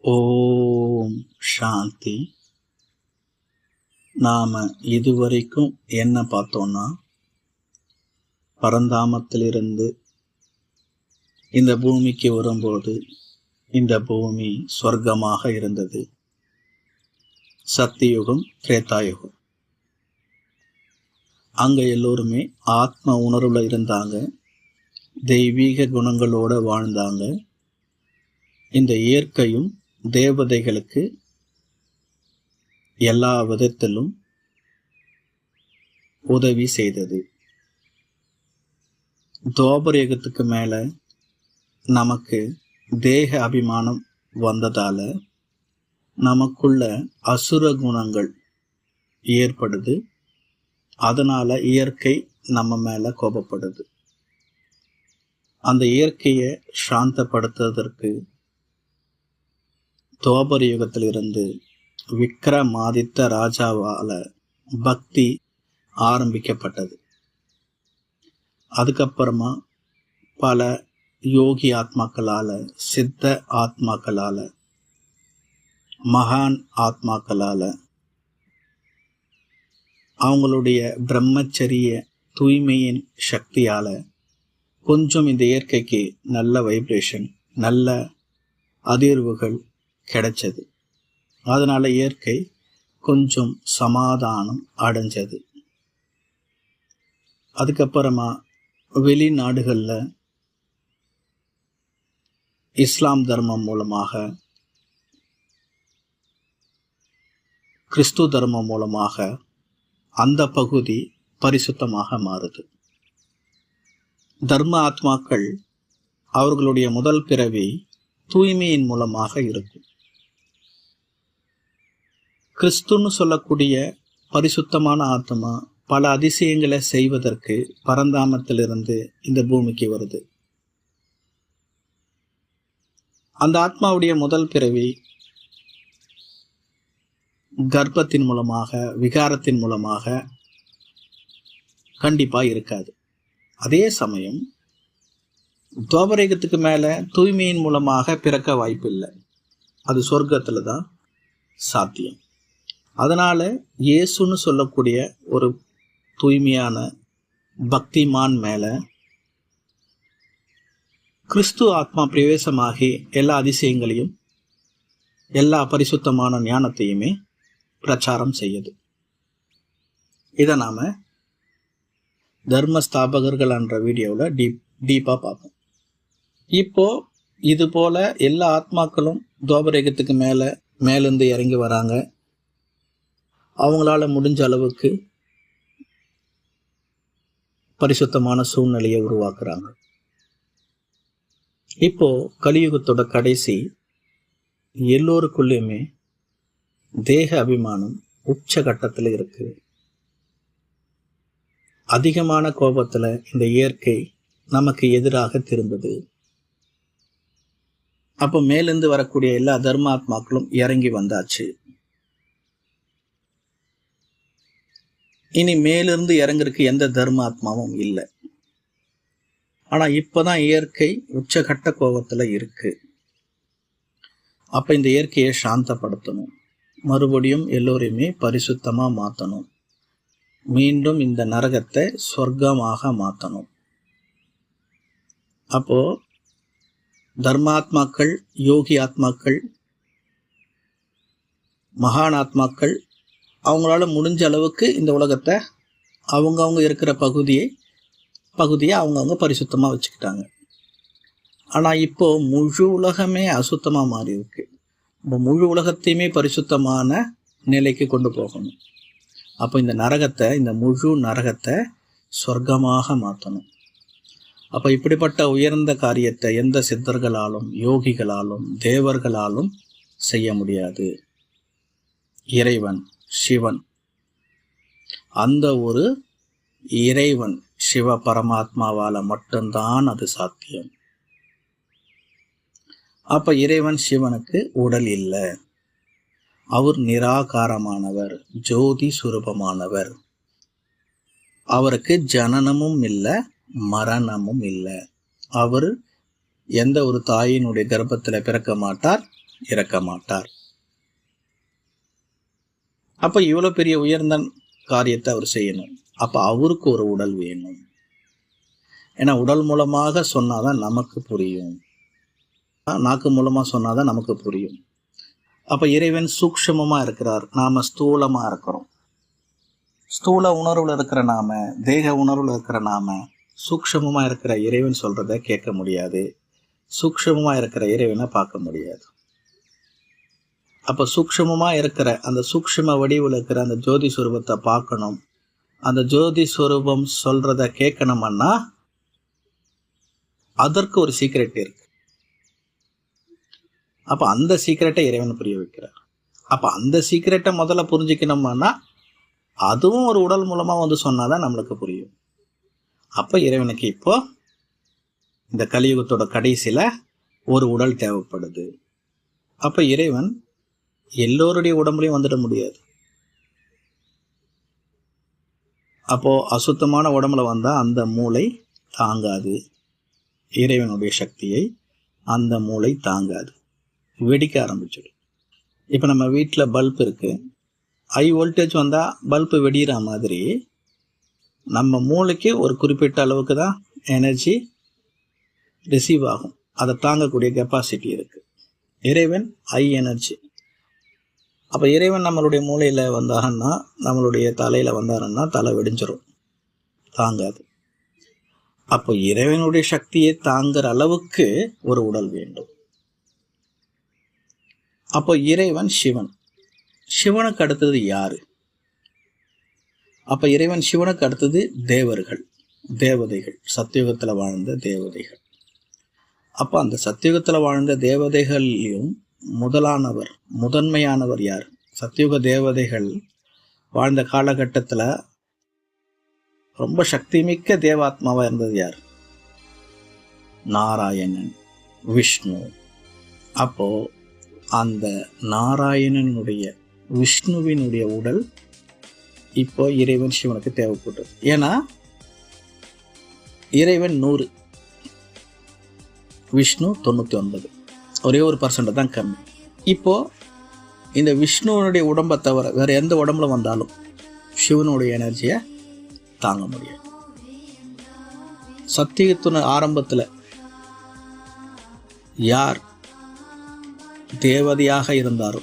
ஓம் சாந்தி. நாம இதுவரைக்கும் என்ன பார்த்தோம்னா, பரந்தாமத்திலிருந்து இந்த பூமிக்கு வரும்போது இந்த பூமி சொர்க்கமாக இருந்தது. சத்தியுகம், திரேதாயுகம். அங்க எல்லோருமே ஆத்ம உணர்வுல இருந்தாங்க, தெய்வீக குணங்களோட வாழ்ந்தாங்க. இந்த இயற்கையும் தேவதைகளுக்கு எல்லா விதத்திலும் உதவி செய்தது. துவாபர யுகத்துக்கு மேல நமக்கு தேக அபிமானம் வந்ததால நமக்குள்ள அசுர குணங்கள் ஏற்படுது. அதனால இயற்கை நம்ம மேல கோபப்படுது. அந்த இயற்கையை சாந்தப்படுத்துவதற்கு துவாபர யுகத்திலிருந்து விக்ரமாதித்த ராஜாவால பக்தி ஆரம்பிக்கப்பட்டது. அதுக்கப்புறமா பல யோகி ஆத்மாக்களால, சித்த ஆத்மாக்களால, மகான் ஆத்மாக்களால அவங்களுடைய பிரம்மச்சரிய தூய்மையின் சக்தியால கொஞ்சம் இந்த இயற்கைக்கு நல்ல வைப்ரேஷன், நல்ல அதிர்வுகள் கிடைச்சது. அதனால இயற்கை கொஞ்சம் சமாதானம் அடைஞ்சது. அதுக்கப்புறமா வெளிநாடுகள்ல இஸ்லாம் தர்மம் மூலமாக, கிறிஸ்து தர்மம் மூலமாக அந்த பகுதி பரிசுத்தமாக மாறுது. தர்ம ஆத்மாக்கள் அவர்களுடைய முதல் பிறவி தூய்மையின் மூலமாக இருக்கும். கிறிஸ்துன்னு சொல்லக்கூடிய பரிசுத்தமான ஆத்மா பல அதிசயங்களை செய்வதற்கு பரந்தாமத்திலிருந்து இந்த பூமிக்கு வருது. அந்த ஆத்மாவுடைய முதல் பிறவி கர்ப்பத்தின் மூலமாக, விகாரத்தின் மூலமாக கண்டிப்பா இருக்காது. அதே சமயம் துவாபரயுகத்துக்கு மேல தூய்மையின் மூலமாக பிறக்க வாய்ப்பு இல்லை. அது சொர்க்கத்துல தான் சாத்தியம். அதனால இயேசுன்னு சொல்லக்கூடிய ஒரு தூய்மையான பக்திமான் மேல கிறிஸ்து ஆத்மா பிரவேசமாகி எல்லா அதிசயங்களையும், எல்லா பரிசுத்தமான ஞானத்தையுமே பிரச்சாரம் செய்யுது. இதை நாம தர்மஸ்தாபகர்கள் என்ற வீடியோவில் டீப்பா பார்ப்போம். இப்போ இது போல எல்லா ஆத்மாக்களும் துவாபரயுகத்துக்கு மேலிருந்து இறங்கி வராங்க. அவங்களால முடிஞ்ச அளவுக்கு பரிசுத்தமான சூழ்நிலையை உருவாக்குறாங்க. இப்போ கலியுகத்தோட கடைசி, எல்லோருக்குள்ளேயுமே தேக அபிமானம் உச்சகட்டத்தில் இருக்கு. அதிகமான கோபத்துல இந்த இயற்கை நமக்கு எதிராக திரும்புது. அப்போ மேலிருந்து வரக்கூடிய எல்லா தர்மாத்மாக்களும் இறங்கி வந்தாச்சு. இனி மேலிருந்து இறங்குறதுக்கு எந்த தர்மாத்மாவும் இல்லை. ஆனா இப்பதான் இயற்கை உச்சகட்ட கோபத்துல இருக்கு. அப்ப இந்த இயற்கையை சாந்தப்படுத்தணும், மறுபடியும் எல்லோரையுமே பரிசுத்தமா மாத்தணும், மீண்டும் இந்த நரகத்தை சொர்க்கமாக மாத்தணும். அப்போ தர்மாத்மாக்கள், யோகி ஆத்மாக்கள், மகான் ஆத்மாக்கள் அவங்களால முடிஞ்ச அளவுக்கு இந்த உலகத்தை அவங்கவுங்க இருக்கிற பகுதியை அவங்கவுங்க பரிசுத்தமா வச்சுக்கிட்டாங்க. ஆனா இப்போ முழு உலகமே அசுத்தமா மாறி இருக்கு. இப்போ முழு உலகத்தையுமே பரிசுத்தமான நிலைக்கு கொண்டு போகணும். அப்போ இந்த முழு நரகத்தை சொர்க்கமாக மாற்றணும். அப்போ இப்படிப்பட்ட உயர்ந்த காரியத்தை எந்த சித்தர்களாலும், யோகிகளாலும், தேவர்களாலும் செய்ய முடியாது. இறைவன் சிவன், அந்த ஒரு இறைவன் சிவ பரமாத்மாவால மட்டும்தான் அது சாத்தியம். அப்ப இறைவன் சிவனுக்கு உடல் இல்லை. அவர் நிராகாரமானவர், ஜோதி சுரூபமானவர். அவருக்கு ஜனனமும் இல்லை, மரணமும் இல்லை. அவர் எந்த ஒரு தாயினுடைய கர்ப்பத்தில் பிறக்க மாட்டார், இறக்க மாட்டார். அப்ப இவ்வளவு பெரிய உயர்ந்த காரியத்தை அவர் செய்யணும். அப்ப அவருக்கு ஒரு உடல் வேணும். ஏன்னா உடல் மூலமாக சொன்னாதான் நமக்கு புரியும், நாக்கு மூலமா சொன்னாதான் நமக்கு புரியும். அப்ப இறைவன் சூக்ஷ்மமா இருக்கிறார், நாம ஸ்தூலமா இருக்கிறோம். ஸ்தூல உணர்வுல இருக்கிற நாம, தேக உணர்வுல இருக்கிற நாம சூக்ஷ்மமா இருக்கிற இறைவன் சொல்றத கேட்க முடியாது, சூக்ஷ்மமா இருக்கிற இறைவனை பார்க்க முடியாது. அப்ப சூக்ஷ்மமா இருக்கிற அந்த சூக்ஷ்ம வடிவில் இருக்கிற அந்த ஜோதி சுரூபத்தை பார்க்கணும். அந்த ஜோதி சுரூபம் சொல்றத கேட்கணும்னா அதற்கு ஒரு சீக்ரெட் இருக்கு. அப்ப அந்த சீக்ரெட்டை இறைவன் புரிய வைக்கிறார். அப்ப அந்த சீக்ரெட்டை முதல்ல புரிஞ்சுக்கணும்னா அதுவும் ஒரு உடல் மூலமா வந்து சொன்னாதான் நம்மளுக்கு புரியும். அப்ப இறைவனுக்கு இப்போ இந்த கலியுகத்தோட கடைசியில ஒரு உடல் தேவைப்படுது. அப்ப இறைவன் எல்லோருடைய உடம்புலையும் வந்துட முடியாது. அப்போ அசுத்தமான உடம்புல வந்தா அந்த மூளை தாங்காது, இறைவனுடைய சக்தியை அந்த மூளை தாங்காது, வெடிக்க ஆரம்பிச்சிடும். இப்போ நம்ம வீட்டில் பல்ப் இருக்கு, ஹை வோல்டேஜ் வந்தால் பல்பு வெடிகிற மாதிரி நம்ம மூளைக்கு ஒரு குறிப்பிட்ட அளவுக்கு தான் எனர்ஜி ரிசீவ் ஆகும், அதை தாங்கக்கூடிய கெப்பாசிட்டி இருக்கு. இறைவன் ஹை எனர்ஜி. அப்போ இறைவன் நம்மளுடைய மூளையில் வந்தாருன்னா, நம்மளுடைய தலையில் வந்தாருன்னா தலை வெடிஞ்சிரும், தாங்காது. அப்போ இறைவனுடைய சக்தியை தாங்குற அளவுக்கு ஒரு உடல் வேண்டும். அப்போ இறைவன் சிவன். சிவனுக்கு அடுத்தது யாரு? அப்ப இறைவன் சிவனுக்கு அடுத்தது தேவர்கள், தேவதைகள், சத்தியுகத்தில் வாழ்ந்த தேவதைகள். அப்ப அந்த சத்தியுகத்தில் வாழ்ந்த தேவதைகளையும் முதலானவர், முதன்மையானவர் யார்? சத்தியுக தேவதைகள் வாழ்ந்த காலகட்டத்தில் ரொம்ப சக்தி மிக்க தேவாத்மாவா இருந்தது யார்? நாராயணன், விஷ்ணு. அப்போ அந்த நாராயணனுடைய, விஷ்ணுவினுடைய உடல் இப்போ இறைவன் சிவனுக்கு தேவைப்பட்டது. ஏன்னா இறைவன் 100, விஷ்ணு 99, ஒரே 1% தான் கம்மி. இப்போ இந்த விஷ்ணுவனுடைய உடம்பை தவிர வேற எந்த உடம்புல வந்தாலும் சிவனுடைய எனர்ஜியை தாங்க முடியாது. சத்தியத்தின் ஆரம்பத்தில் யார் தேவதையாக இருந்தாரோ,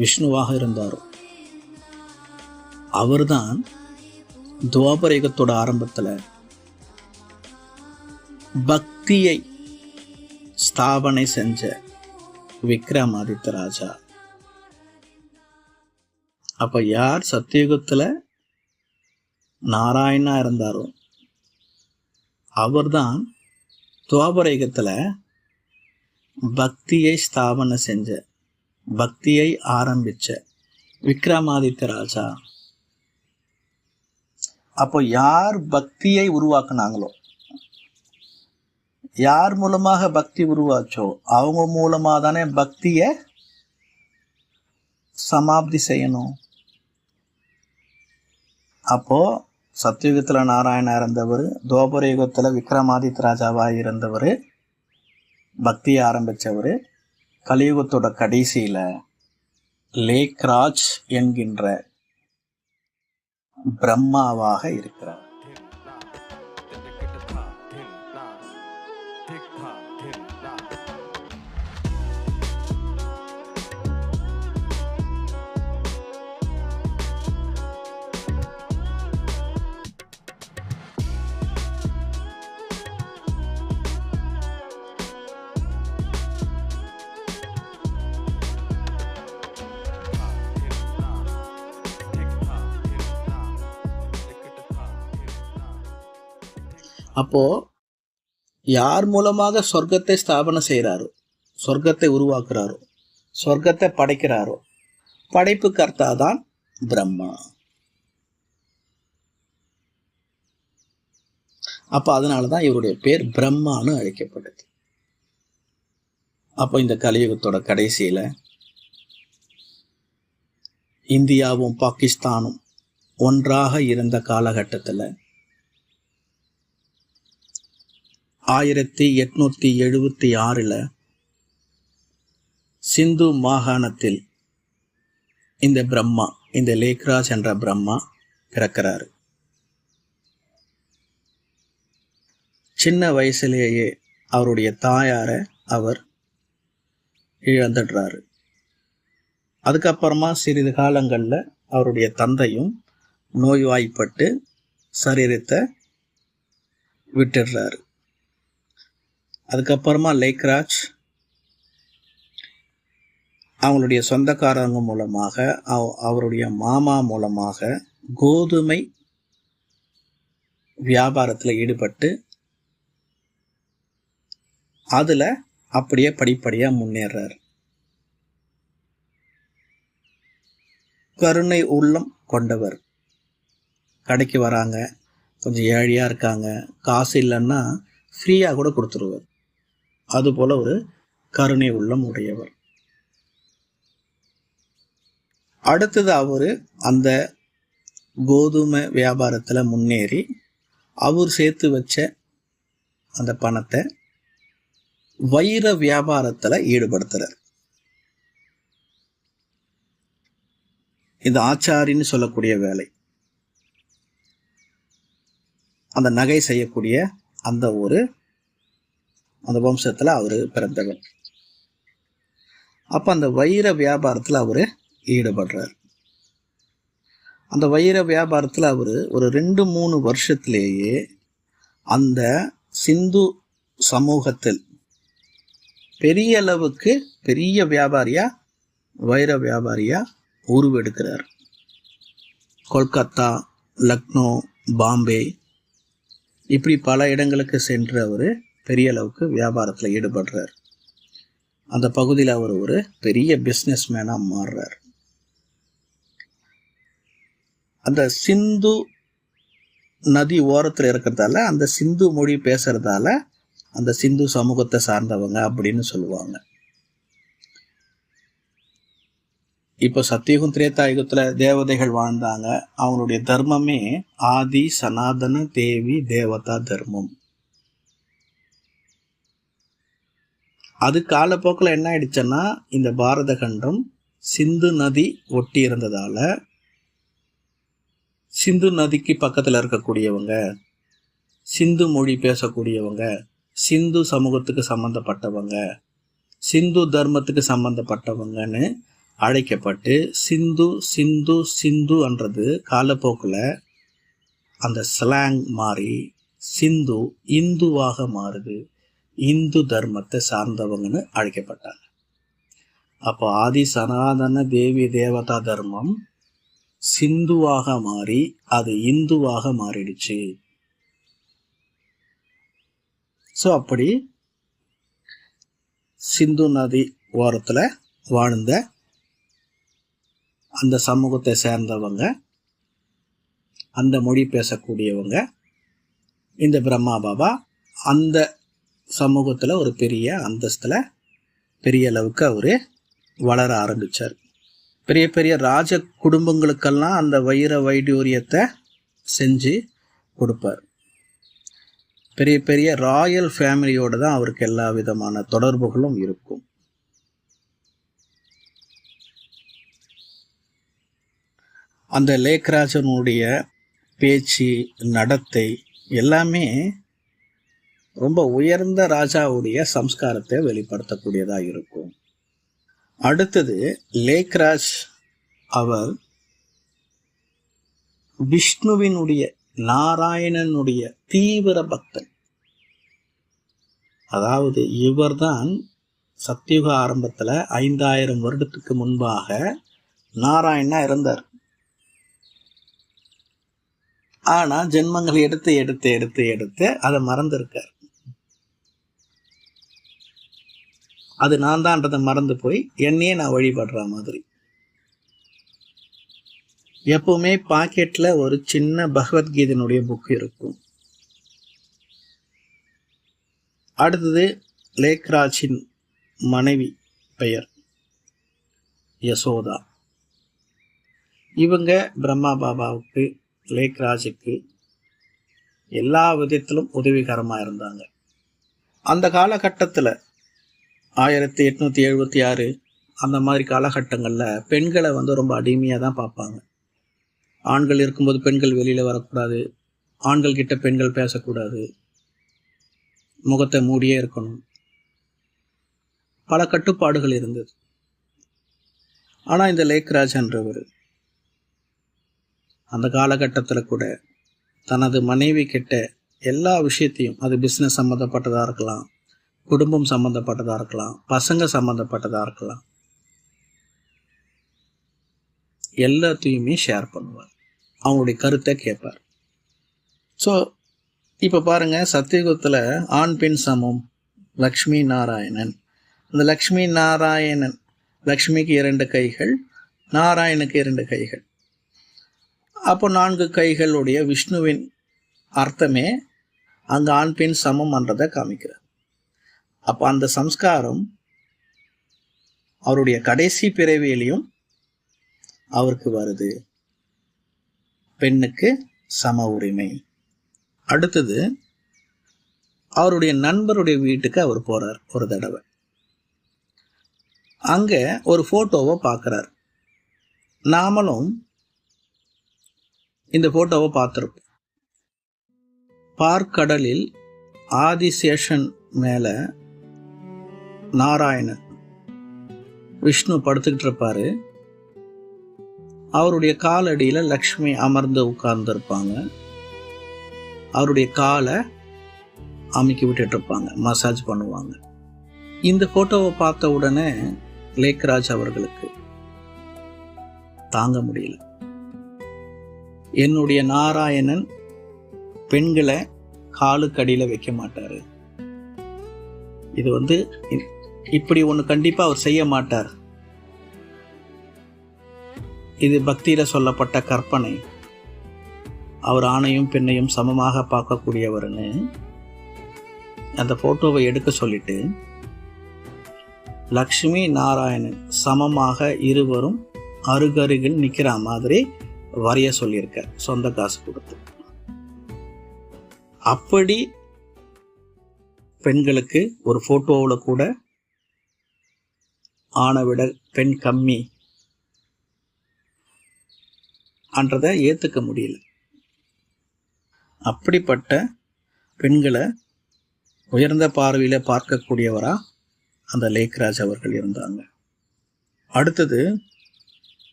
விஷ்ணுவாக இருந்தாரோ, அவர்தான் துவாபர யுகத்தோட ஆரம்பத்தில் பக்தியை ஸ்தாபனை செஞ்ச விக்ரமாதித்த ராஜா. அப்ப யார் சத்தியுகத்துல நாராயணா இருந்தாரோ அவர்தான் துவாபர யுகத்துல பக்தியை ஸ்தாபனை செஞ்ச, பக்தியை ஆரம்பிச்ச விக்ரமாதித்த ராஜா. அப்போ யார் பக்தியை உருவாக்குனாங்களோ, யார் மூலமாக பக்தி உருவாச்சோ அவங்க மூலமா தானே பக்தியை சமாப்தி செய்யணும். அப்போ சத்தியுகத்துல நாராயணா இருந்தவர், துவாபர யுகத்துல விக்ரமாதித்த ராஜாவா இருந்தவர், பக்தியை ஆரம்பிச்சவர், கலியுகத்தோட கடைசியில லேக்ராஜ் என்கின்ற பிரம்மாவாக இருக்கிறார். அப்போ யார் மூலமாக சொர்க்கத்தை ஸ்தாபனை செய்கிறாரோ, சொர்க்கத்தை உருவாக்குறாரோ, சொர்க்கத்தை படைக்கிறாரோ, படைப்பு கர்த்தா தான் பிரம்மா. அப்ப அதனாலதான் இவருடைய பேர் பிரம்மான்னு அழைக்கப்படுது. அப்போ இந்த கலியுகத்தோட கடைசியில இந்தியாவும் பாகிஸ்தானும் ஒன்றாக இருந்த காலகட்டத்தில் 1876 சிந்து மாகாணத்தில் இந்த பிரம்மா, இந்த லேக்ராஜ் என்ற பிரம்மா பிறக்கிறாரு. சின்ன வயசுலேயே அவருடைய தாயாரை அவர் இழந்துடுறாரு. அதுக்கப்புறமா சிறிது காலங்களில் அவருடைய தந்தையும் நோய்வாய்ப்பட்டு சரீரத்தை விட்டுடுறாரு. அதுக்கப்புறமா லேக்ராஜ் அவங்களுடைய சொந்தக்காரங்க மூலமாக, அவருடைய மாமா மூலமாக கோதுமை வியாபாரத்தில் ஈடுபட்டு அதில் அப்படியே படிப்படியாக முன்னேறார். கருணை உள்ளம் கொண்டவர். கடைக்கு வராங்க, கொஞ்சம் ஏழையாக இருக்காங்க, காசு இல்லைன்னா ஃப்ரீயாக கூட கொடுத்துருவார். அதுபோல் ஒரு கருணை உள்ளம் உடையவர். அடுத்தது அவர் அந்த கோதுமை வியாபாரத்தில் முன்னேறி அவர் சேர்த்து வச்ச அந்த பணத்தை வைர வியாபாரத்தில் ஈடுபடுத்துகிறார். இந்த ஆச்சாரின்னு சொல்லக்கூடிய வேலை, அந்த நகை செய்யக்கூடிய அந்த வம்சத்தில் அவர் பிறந்தவர். அப்போ அந்த வைர வியாபாரத்தில் அவர் ஈடுபடுறார். அந்த வைர வியாபாரத்தில் அவர் ஒரு 2-3 வருஷத்திலேயே அந்த சிந்து சமூகத்தில் பெரிய அளவுக்கு பெரிய வியாபாரியா, வைர வியாபாரியா உருவெடுக்கிறார். கொல்கத்தா, லக்னோ, பாம்பே இப்படி பல இடங்களுக்கு சென்று அவர் பெரிய அளவுக்கு வியாபாரத்தில் ஈடுபடுறார். அந்த பகுதியில் அவர் ஒரு பெரிய பிஸ்னஸ் மேனாக மாறுறார். அந்த சிந்து நதி ஓரத்தில் இருக்கிறதால, அந்த சிந்து மொழி பேசுறதால அந்த சிந்து சமூகத்தை சார்ந்தவங்க அப்படின்னு சொல்லுவாங்க. இப்போ சத்தியுகம் திரேதாயுகத்தில் தேவதைகள் வாழ்ந்தாங்க. அவங்களுடைய தர்மமே ஆதி சனாதன தேவி தேவதா தர்மம். அது காலப்போக்கில் என்ன ஆயிடுச்சுன்னா, இந்த பாரத கண்டம் சிந்து நதி ஒட்டி இருந்ததால சிந்து நதிக்கு பக்கத்தில் இருக்கக்கூடியவங்க, சிந்து மொழி பேசக்கூடியவங்க, சிந்து சமூகத்துக்கு சம்பந்தப்பட்டவங்க, சிந்து தர்மத்துக்கு சம்பந்தப்பட்டவங்கன்னு அழைக்கப்பட்டு சிந்து சிந்து சிந்துன்றது காலப்போக்கில் அந்த ஸ்லாங் மாறி சிந்து இந்துவாக மாறுது. இந்து தர்மத்தை சார்ந்தவங்கன்னு அழைக்கப்பட்டாங்க. அப்போ ஆதி சனாதன தேவி தேவதா தர்மம் சிந்துவாக மாறி அது இந்துவாக மாறிடுச்சு. ஸோ அப்படி சிந்து நதி ஓரத்தில் வாழ்ந்த அந்த சமூகத்தை சேர்ந்தவங்க, அந்த மொழி பேசக்கூடியவங்க, இந்த பிரம்மா பாபா அந்த சமூகத்தில் ஒரு பெரிய அந்தஸ்தில் பெரிய அளவுக்கு அவர் வளர ஆரம்பித்தார். பெரிய பெரிய ராஜ குடும்பங்களுக்கெல்லாம் அந்த வைர வைடூரியத்தை செஞ்சு கொடுப்பார். பெரிய பெரிய ராயல் ஃபேமிலியோடு தான் அவருக்கு எல்லா விதமான தொடர்புகளும் இருக்கும். அந்த லேக்ராஜனுடைய பேச்சு, நடத்தை எல்லாமே ரொம்ப உயர்ந்த ராஜாவுடைய சம்ஸ்காரத்தை வெளிப்படுத்தக்கூடியதாக இருக்கும். அடுத்தது லேக்ராஜ் அவர் விஷ்ணுவினுடைய, நாராயணனுடைய தீவிர பக்தன். அதாவது இவர்தான் சத்தியுக ஆரம்பத்தில் 5000 வருடத்துக்கு முன்பாக நாராயணனா இருந்தார். ஆனால் ஜென்மங்கள் எடுத்து எடுத்து எடுத்து எடுத்து அதை மறந்துருக்கார். அது நான் தான்றதை மறந்து போய் என்னையே நான் வழிபடுற மாதிரி. எப்பவுமே பாக்கெட்ல ஒரு சின்ன பகவத்கீதையினுடைய புக் இருக்கும். அடுத்தது லேக்ராஜின் மனைவி பெயர் யசோதா. இவங்க பிரம்மா பாபாவுக்கு, லேக்ராஜுக்கு எல்லா விதத்திலும் உதவிகரமாக இருந்தாங்க. அந்த காலகட்டத்தில் 1876 அந்த மாதிரி காலகட்டங்களில் பெண்களை ரொம்ப அடிமையாக தான் பார்ப்பாங்க. ஆண்கள் இருக்கும்போது பெண்கள் வெளியில் வரக்கூடாது, ஆண்கள் கிட்ட பெண்கள் பேசக்கூடாது, முகத்தை மூடியே இருக்கணும், பல கட்டுப்பாடுகள் இருந்தது. ஆனால் இந்த லேக்ராஜ்ன்றவர் அந்த காலகட்டத்தில் கூட தனது மனைவி கிட்ட எல்லா விஷயத்தையும், அது பிஸ்னஸ் சம்மந்தப்பட்டதாக இருக்கலாம், குடும்பம் சம்மந்தப்பட்டதாக இருக்கலாம், பசங்க சம்மந்தப்பட்டதாக இருக்கலாம், எல்லாத்தையுமே ஷேர் பண்ணுவார், அவங்களுடைய கருத்தை கேட்பார். ஸோ இப்போ பாருங்கள், சத்தியுகத்தில் ஆண் பெண் சமம், லக்ஷ்மி நாராயணன். அந்த லக்ஷ்மி நாராயணன், லக்ஷ்மிக்கு 2 கைகள், நாராயணுக்கு 2 கைகள். அப்போ 4 கைகளுடைய விஷ்ணுவின் அர்த்தமே அங்கே ஆண் பெண் சமம்ன்றதை காமிக்கிறார். அப்போ அந்த சம்ஸ்காரம் அவருடைய கடைசி பிறவியிலையும் அவருக்கு வருது, பெண்ணுக்கு சம உரிமை. அடுத்தது அவருடைய நண்பருடைய வீட்டுக்கு அவர் போறார் ஒரு தடவை. அங்க ஒரு போட்டோவை பார்க்கிறார். நாமளும் இந்த போட்டோவை பார்த்திருப்போம். பார்க்கடலில் ஆதிசேஷன் மேல நாராயணன் விஷ்ணு படுத்துக்கிட்டு இருப்பாரு. அவருடைய காலடியில லக்ஷ்மி அமர்ந்து உட்கார்ந்து இருப்பாங்க. அவருடைய காலை அமுக்கி விட்டுட்டு இருப்பாங்க, மசாஜ் பண்ணுவாங்க. இந்த போட்டோவை பார்த்த உடனே லேக்ராஜ் அவர்களுக்கு தாங்க முடியல. என்னுடைய நாராயணன் பெண்களை காலுக்கடியில வைக்க மாட்டாரு, இது இப்படி ஒன்று கண்டிப்பா அவர் செய்ய மாட்டார், இது பக்தியில சொல்லப்பட்ட கற்பனை, அவர் ஆணையும் பெண்ணையும் சமமாக பார்க்கக்கூடியவர்னு அந்த போட்டோவை எடுக்க சொல்லிட்டு லக்ஷ்மி நாராயணன் சமமாக இருவரும் அருகருகில் நிக்கிற மாதிரி வரைய சொல்லியிருக்க, சொந்த காசு கொடுத்து. அப்படி பெண்களுக்கு ஒரு போட்டோவில் கூட ஆணை விட பெண் கம்மி அன்றதை ஏற்றுக்க முடியல. அப்படிப்பட்ட பெண்களை உயர்ந்த பார்வையில் பார்க்கக்கூடியவரா அந்த லேக்ராஜ் அவர்கள் இருந்தாங்க. அடுத்தது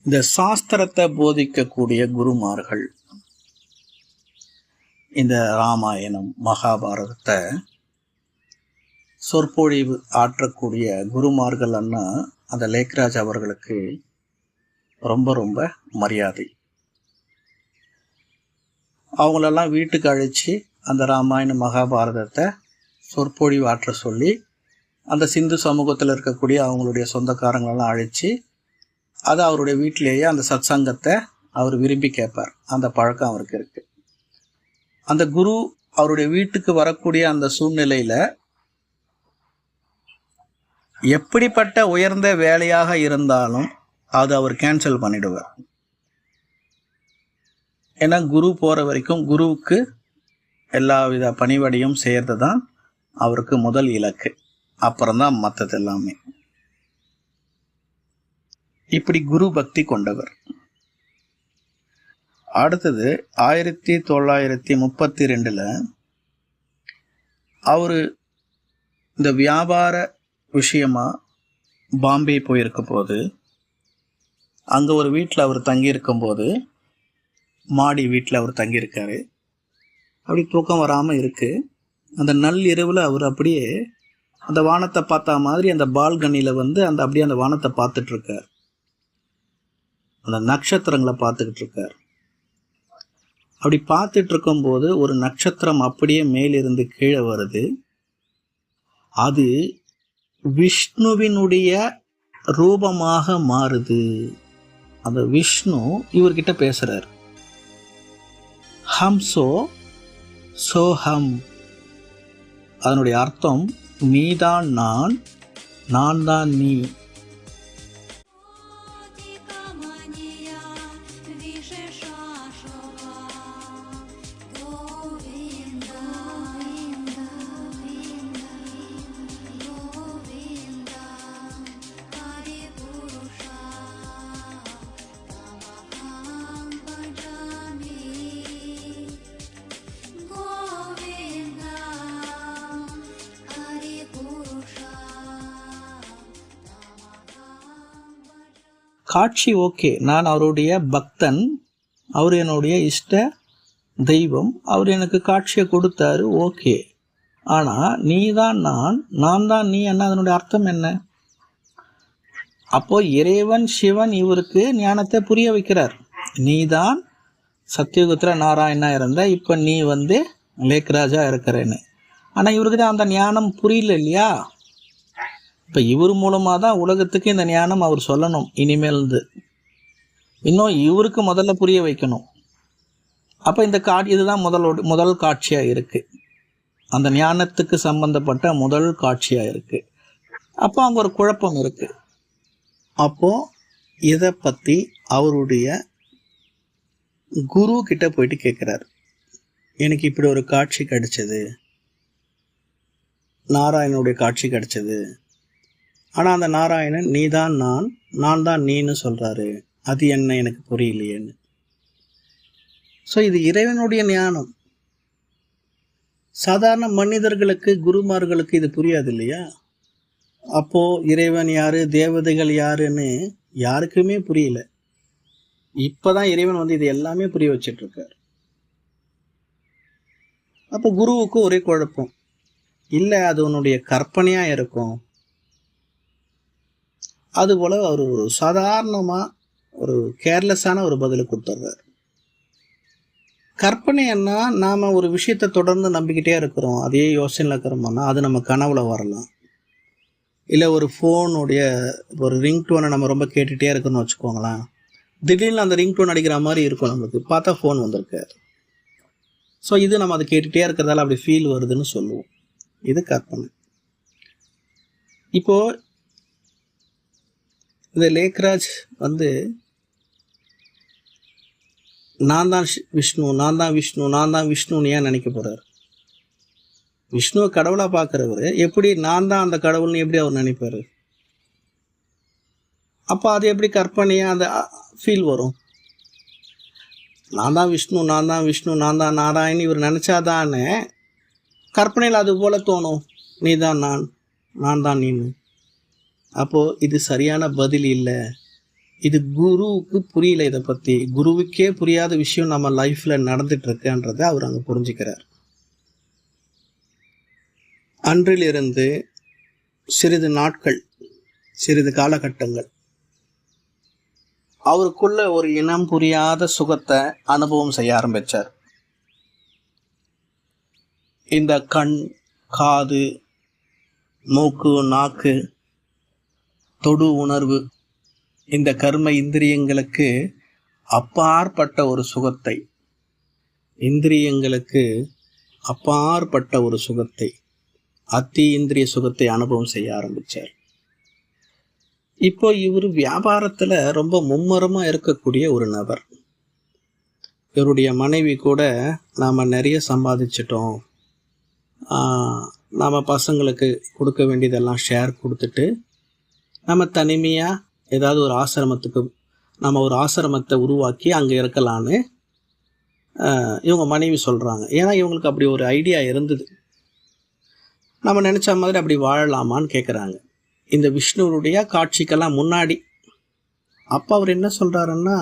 இந்த சாஸ்திரத்தை போதிக்கக்கூடிய குருமார்கள், இந்த ராமாயணம் மகாபாரதத்தை சொற்பொழிவு ஆற்றக்கூடிய குருமார்கள்னா அந்த லேக்ராஜ் அவர்களுக்கு ரொம்ப ரொம்ப மரியாதை. அவங்களெல்லாம் வீட்டுக்கு அழைச்சி அந்த ராமாயண மகாபாரதத்தை சொற்பொழிவு ஆற்ற சொல்லி அந்த சிந்து சமூகத்தில் இருக்கக்கூடிய அவங்களுடைய சொந்தக்காரங்களெல்லாம் அழைச்சி அதை அவருடைய வீட்டிலேயே அந்த சத் சங்கத்தை அவர் விரும்பி கேட்பார். அந்த பழக்கம் அவருக்கு இருக்கு. அந்த குரு அவருடைய வீட்டுக்கு வரக்கூடிய அந்த சூழ்நிலையில் எப்படிப்பட்ட உயர்ந்த வேலையாக இருந்தாலும் அது அவர் கேன்சல் பண்ணிடுவார். ஏன்னா குரு போகிற வரைக்கும் குருவுக்கு எல்லா வித பணிவடையும் செய்கிறது தான் அவருக்கு முதல் இலக்கு, அப்புறம்தான் மற்றது எல்லாமே. இப்படி குரு பக்தி கொண்டவர். அடுத்தது 1932 அவர் இந்த வியாபார விஷயமா பாம்பே போயிருக்க போது அங்கே ஒரு வீட்டில் அவர் தங்கியிருக்கும் போது, மாடி வீட்டில் அவர் தங்கியிருக்காரு. அப்படி தூக்கம் வராமல் இருக்கு. அந்த நள்ளிரவில் அவர் அப்படியே அந்த வானத்தை பார்த்தா மாதிரி அந்த பால்கனியில் அப்படியே அந்த வானத்தை பார்த்துட்டு இருக்கார். அந்த நட்சத்திரங்களை பார்த்துக்கிட்டு இருக்கார். அப்படி பார்த்துட்டு இருக்கும்போது ஒரு நட்சத்திரம் அப்படியே மேலிருந்து கீழே வருது. அது விஷ்ணுவினுடைய ரூபமாக மாறுது. அந்த விஷ்ணு இவர்கிட்ட பேசுறார். ஹம்சோ சோஹம், அதனுடைய அர்த்தம் நீதான் நான், நான் தான் நீ. காட்சி ஓகே, நான் அவருடைய பக்தன், அவர் என்னுடைய இஷ்ட தெய்வம், அவர் எனக்கு காட்சியை கொடுத்தாரு, ஓகே. ஆனால் நீ தான் நான் தான் நீ என்ன, அதனுடைய அர்த்தம் என்ன? அப்போ இறைவன் சிவன் இவருக்கு ஞானத்தை புரிய வைக்கிறார். நீ தான் சத்தியுகத்தில் நாராயணா இருந்த, இப்போ நீ லேக்ராஜா இருக்கிறேன்னு. ஆனால் இவருக்கு தான் அந்த ஞானம் புரியல இல்லையா? இப்போ இவர் மூலமாக தான் உலகத்துக்கு இந்த ஞானம் அவர் சொல்லணும். இனிமேல்ந்து இன்னும் இவருக்கு முதல்ல புரிய வைக்கணும். அப்போ இந்த இதுதான் முதல் காட்சியாக இருக்குது, அந்த ஞானத்துக்கு சம்பந்தப்பட்ட முதல் காட்சியாக இருக்குது. அப்போ அங்கே ஒரு குழப்பம் இருக்குது. அப்போது இதை பற்றி அவருடைய குரு கிட்ட போயிட்டு கேட்குறார், எனக்கு இப்படி ஒரு காட்சி கிடைச்சது, நாராயணனுடைய காட்சி கிடைச்சது. ஆனால் அந்த நாராயணன் நீ தான் நான் தான் நீன்னு சொல்கிறாரு, அது என்ன எனக்கு புரியலையேன்னு. ஸோ இது இறைவனுடைய ஞானம். சாதாரண மனிதர்களுக்கு, குருமார்களுக்கு இது புரியாது இல்லையா? அப்போது இறைவன் யார், தேவதைகள் யாருன்னு யாருக்குமே புரியல. இப்போ தான் இறைவன் இது எல்லாமே புரிய வச்சிட்ருக்கார். அப்போ குருவுக்கு ஒரே குழப்பம், இல்லை அது உன்னுடைய கற்பனையாக இருக்கும். அதுபோல் அவர் ஒரு சாதாரணமாக ஒரு கேர்லெஸ்ஸான ஒரு பதிலை கொடுத்துட்றார். கற்பனைன்னா நாம் ஒரு விஷயத்தை தொடர்ந்து நம்பிக்கிட்டே இருக்கிறோம், அதே யோசனையில் இருக்கிறோம்னா அது நம்ம கனவுல வரலாம். இல்லை ஒரு ஃபோனுடைய ஒரு ரிங்டோனை நம்ம ரொம்ப கேட்டுகிட்டே இருக்கணும்னு வச்சுக்கோங்களேன், திடீர்னு அந்த ரிங்டோன் அடிக்கிற மாதிரி இருக்கும், நம்மளுக்கு பார்த்தா ஃபோன் வந்திருக்காரு. ஸோ இது நம்ம அதை கேட்டுகிட்டே இருக்கிறதால அப்படி ஃபீல் வருதுன்னு சொல்லுவோம். இது கற்பனை. இப்போது இந்த லேக்ராஜ் நான் தான் விஷ்ணு, நான் தான் விஷ்ணு, நான் தான் விஷ்ணுன்னு ஏன் நினைக்க போகிறார்? விஷ்ணுவை கடவுளாக பார்க்குறவர் எப்படி நான் தான் அந்த கடவுள்னு எப்படி அவர் நினைப்பார்? அப்போ அது எப்படி கற்பனையாக அந்த ஃபீல் வரும்? நான் தான் விஷ்ணு, நான் தான் விஷ்ணு, நான் தான் நாராயண் இவர் நினச்சாதானே கற்பனையில் அது போல் தோணும், நீ தான் நான் தான் நீன்னு. அப்போது இது சரியான பதில் இல்லை. இது குருவுக்கு புரியல. இதை பற்றி குருவுக்கே புரியாத விஷயம் நம்ம லைஃப்பில் நடந்துகிட்ருக்குன்றதை அவர் அங்கே புரிஞ்சுக்கிறார். அன்றிலிருந்து சிறிது நாட்கள், சிறிது காலகட்டங்கள் அவருக்குள்ள ஒரு இனம் புரியாத சுகத்தை அனுபவம் செய்ய ஆரம்பித்தார். இந்த கண், காது, மூக்கு, நாக்கு, தொடு உணர்வு, இந்த கர்ம இந்திரியங்களுக்கு அப்பாற்பட்ட ஒரு சுகத்தை, இந்திரியங்களுக்கு அப்பாற்பட்ட ஒரு சுகத்தை, அத்தி இந்திரிய சுகத்தை அனுபவம் செய்ய ஆரம்பித்தார். இப்போ இவர் வியாபாரத்தில் ரொம்ப மும்முரமாக இருக்கக்கூடிய ஒரு நபர். இவருடைய மனைவி கூட நாம் நிறைய சம்பாதிச்சிட்டோம், நாம் பசங்களுக்கு கொடுக்க வேண்டியதெல்லாம் ஷேர் கொடுத்துட்டு நம்ம தனிமையாக ஏதாவது ஒரு ஆசிரமத்துக்கு நம்ம ஒரு ஆசிரமத்தை உருவாக்கி அங்கே இருக்கலான்னு இவங்க மனைவி சொல்கிறாங்க. ஏன்னா இவங்களுக்கு அப்படி ஒரு ஐடியா இருந்தது, நம்ம நினச்ச மாதிரி அப்படி வாழலாமான்னு கேட்குறாங்க. இந்த விஷ்ணுவுடைய காட்சிக்கெல்லாம் முன்னாடி. அப்போ அவர் என்ன சொல்கிறாருன்னா,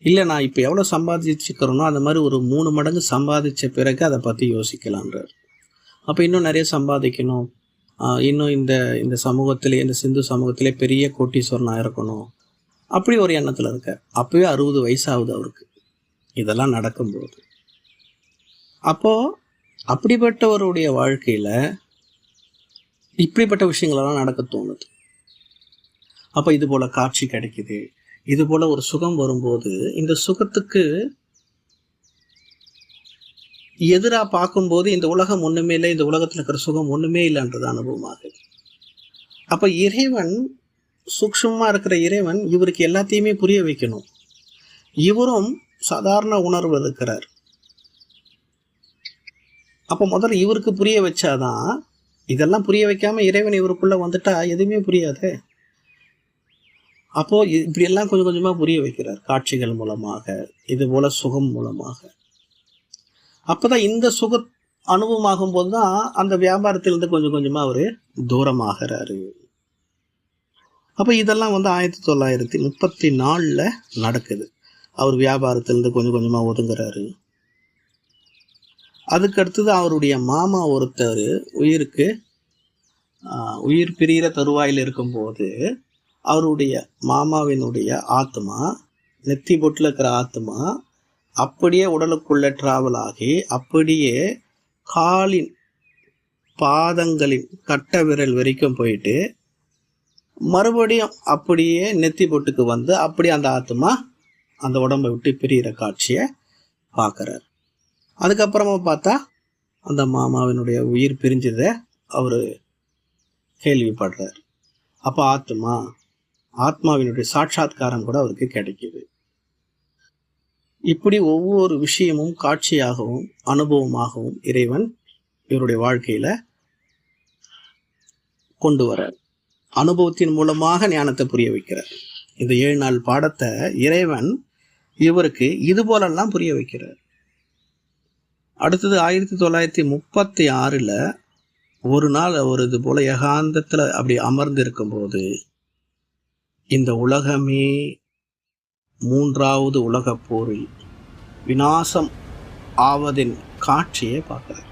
இல்லை நான் இப்போ எவ்வளோ சம்பாதிச்சுக்கிறேனோ அந்த மாதிரி ஒரு 3 மடங்கு சம்பாதித்த பிறகு அதை பற்றி யோசிக்கலான்றார். அப்போ இன்னும் நிறைய சம்பாதிக்கணும், இன்னும் இந்த சமூகத்திலே, இந்த சிந்து சமூகத்திலே பெரிய கோட்டீஸ்வரனாக இருக்கணும், அப்படி ஒரு எண்ணத்தில் இருக்கார். அப்போவே 60 வயசாகுது அவருக்கு இதெல்லாம் நடக்கும்போது. அப்போது அப்படிப்பட்டவருடைய வாழ்க்கையில் இப்படிப்பட்ட விஷயங்களெல்லாம் நடக்க தோணுது. அப்போ இது போல் காட்சி கிடைக்குது, இது போல் ஒரு சுகம் வரும்போது இந்த சுகத்துக்கு எதிராக பார்க்கும்போது இந்த உலகம் ஒன்றுமே இல்லை, இந்த உலகத்தில் இருக்கிற சுகம் ஒன்றுமே இல்லைன்றது அனுபவமாக. அப்போ இறைவன், சூக்ஷ்மமாக இருக்கிற இறைவன் இவருக்கு எல்லாத்தையுமே புரிய வைக்கணும். இவரும் சாதாரண உணர்வு இருக்கிறார். அப்போ முதல்ல இவருக்கு புரிய வச்சாதான், இதெல்லாம் புரிய வைக்காம இறைவன் இவருக்குள்ளே வந்துட்டா எதுவுமே புரியாது. அப்போது இப்படியெல்லாம் கொஞ்சம் கொஞ்சமாக புரிய வைக்கிறார், காட்சிகள் மூலமாக, இது போல் சுகம் மூலமாக. அப்போ தான் இந்த சுக அனுபவமாகும் போது தான் அந்த வியாபாரத்திலிருந்து கொஞ்சம் கொஞ்சமாக அவர் தூரமாகிறாரு. அப்போ இதெல்லாம் 1934 நடக்குது. அவர் வியாபாரத்திலேருந்து கொஞ்சம் கொஞ்சமாக ஒதுங்குறாரு. அதுக்கடுத்தது அவருடைய மாமா ஒருத்தர் உயிர் பிரிகிற தருவாயில் இருக்கும்போது அவருடைய மாமாவினுடைய ஆத்மா, நெத்தி பொட்டில் இருக்கிற ஆத்மா அப்படியே உடலுக்குள்ள டிராவல் ஆகி அப்படியே காலின் பாதங்களின் கட்ட விரல் வரைக்கும் போயிட்டு மறுபடியும் அப்படியே நெத்தி பொட்டுக்கு வந்து அப்படியே அந்த ஆத்மா அந்த உடம்பை விட்டு பிரிகிற காட்சியை பார்க்குறார். அதுக்கப்புறமா பார்த்தா அந்த மாமாவினுடைய உயிர் பிரிஞ்சதை அவர் கேள்விப்படுறார். அப்போ ஆத்மாவினுடைய சாட்சாத்காரம் கூட அவருக்கு கிடைக்குது. இப்படி ஒவ்வொரு விஷயமும் காட்சியாகவும் அனுபவமாகவும் இறைவன் இவருடைய வாழ்க்கையில கொண்டு வரார். அனுபவத்தின் மூலமாக ஞானத்தை புரிய வைக்கிறார். இந்த 7 நாள் பாடத்தை இறைவன் இவருக்கு இது போலெல்லாம் புரிய வைக்கிறார். அடுத்தது 1936 ஒரு நாள் அவர் இது போல ஏகாந்தத்தில் அப்படி அமர்ந்து இருக்கும்போது இந்த உலகமே 3வது உலகப் போரில் விநாசம் ஆவதின் காட்சியை பார்க்கிறார்.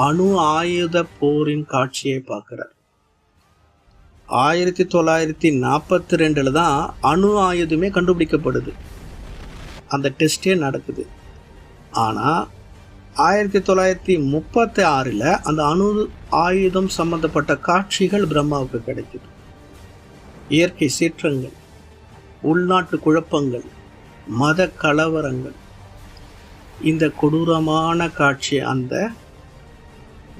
அணு ஆயுத போரின் காட்சியை பார்க்கிறார். 1942 தான் அணு ஆயுதமே கண்டுபிடிக்கப்படுது. அந்த டெஸ்டே நடக்குது. ஆனால் 1936 அந்த அணு ஆயுதம் சம்பந்தப்பட்ட காட்சிகள் பிரம்மாவுக்கு கிடைக்குது. இயற்கை சீற்றங்கள், உள்நாட்டு குழப்பங்கள், மத கலவரங்கள், இந்த கொடூரமான காட்சி அந்த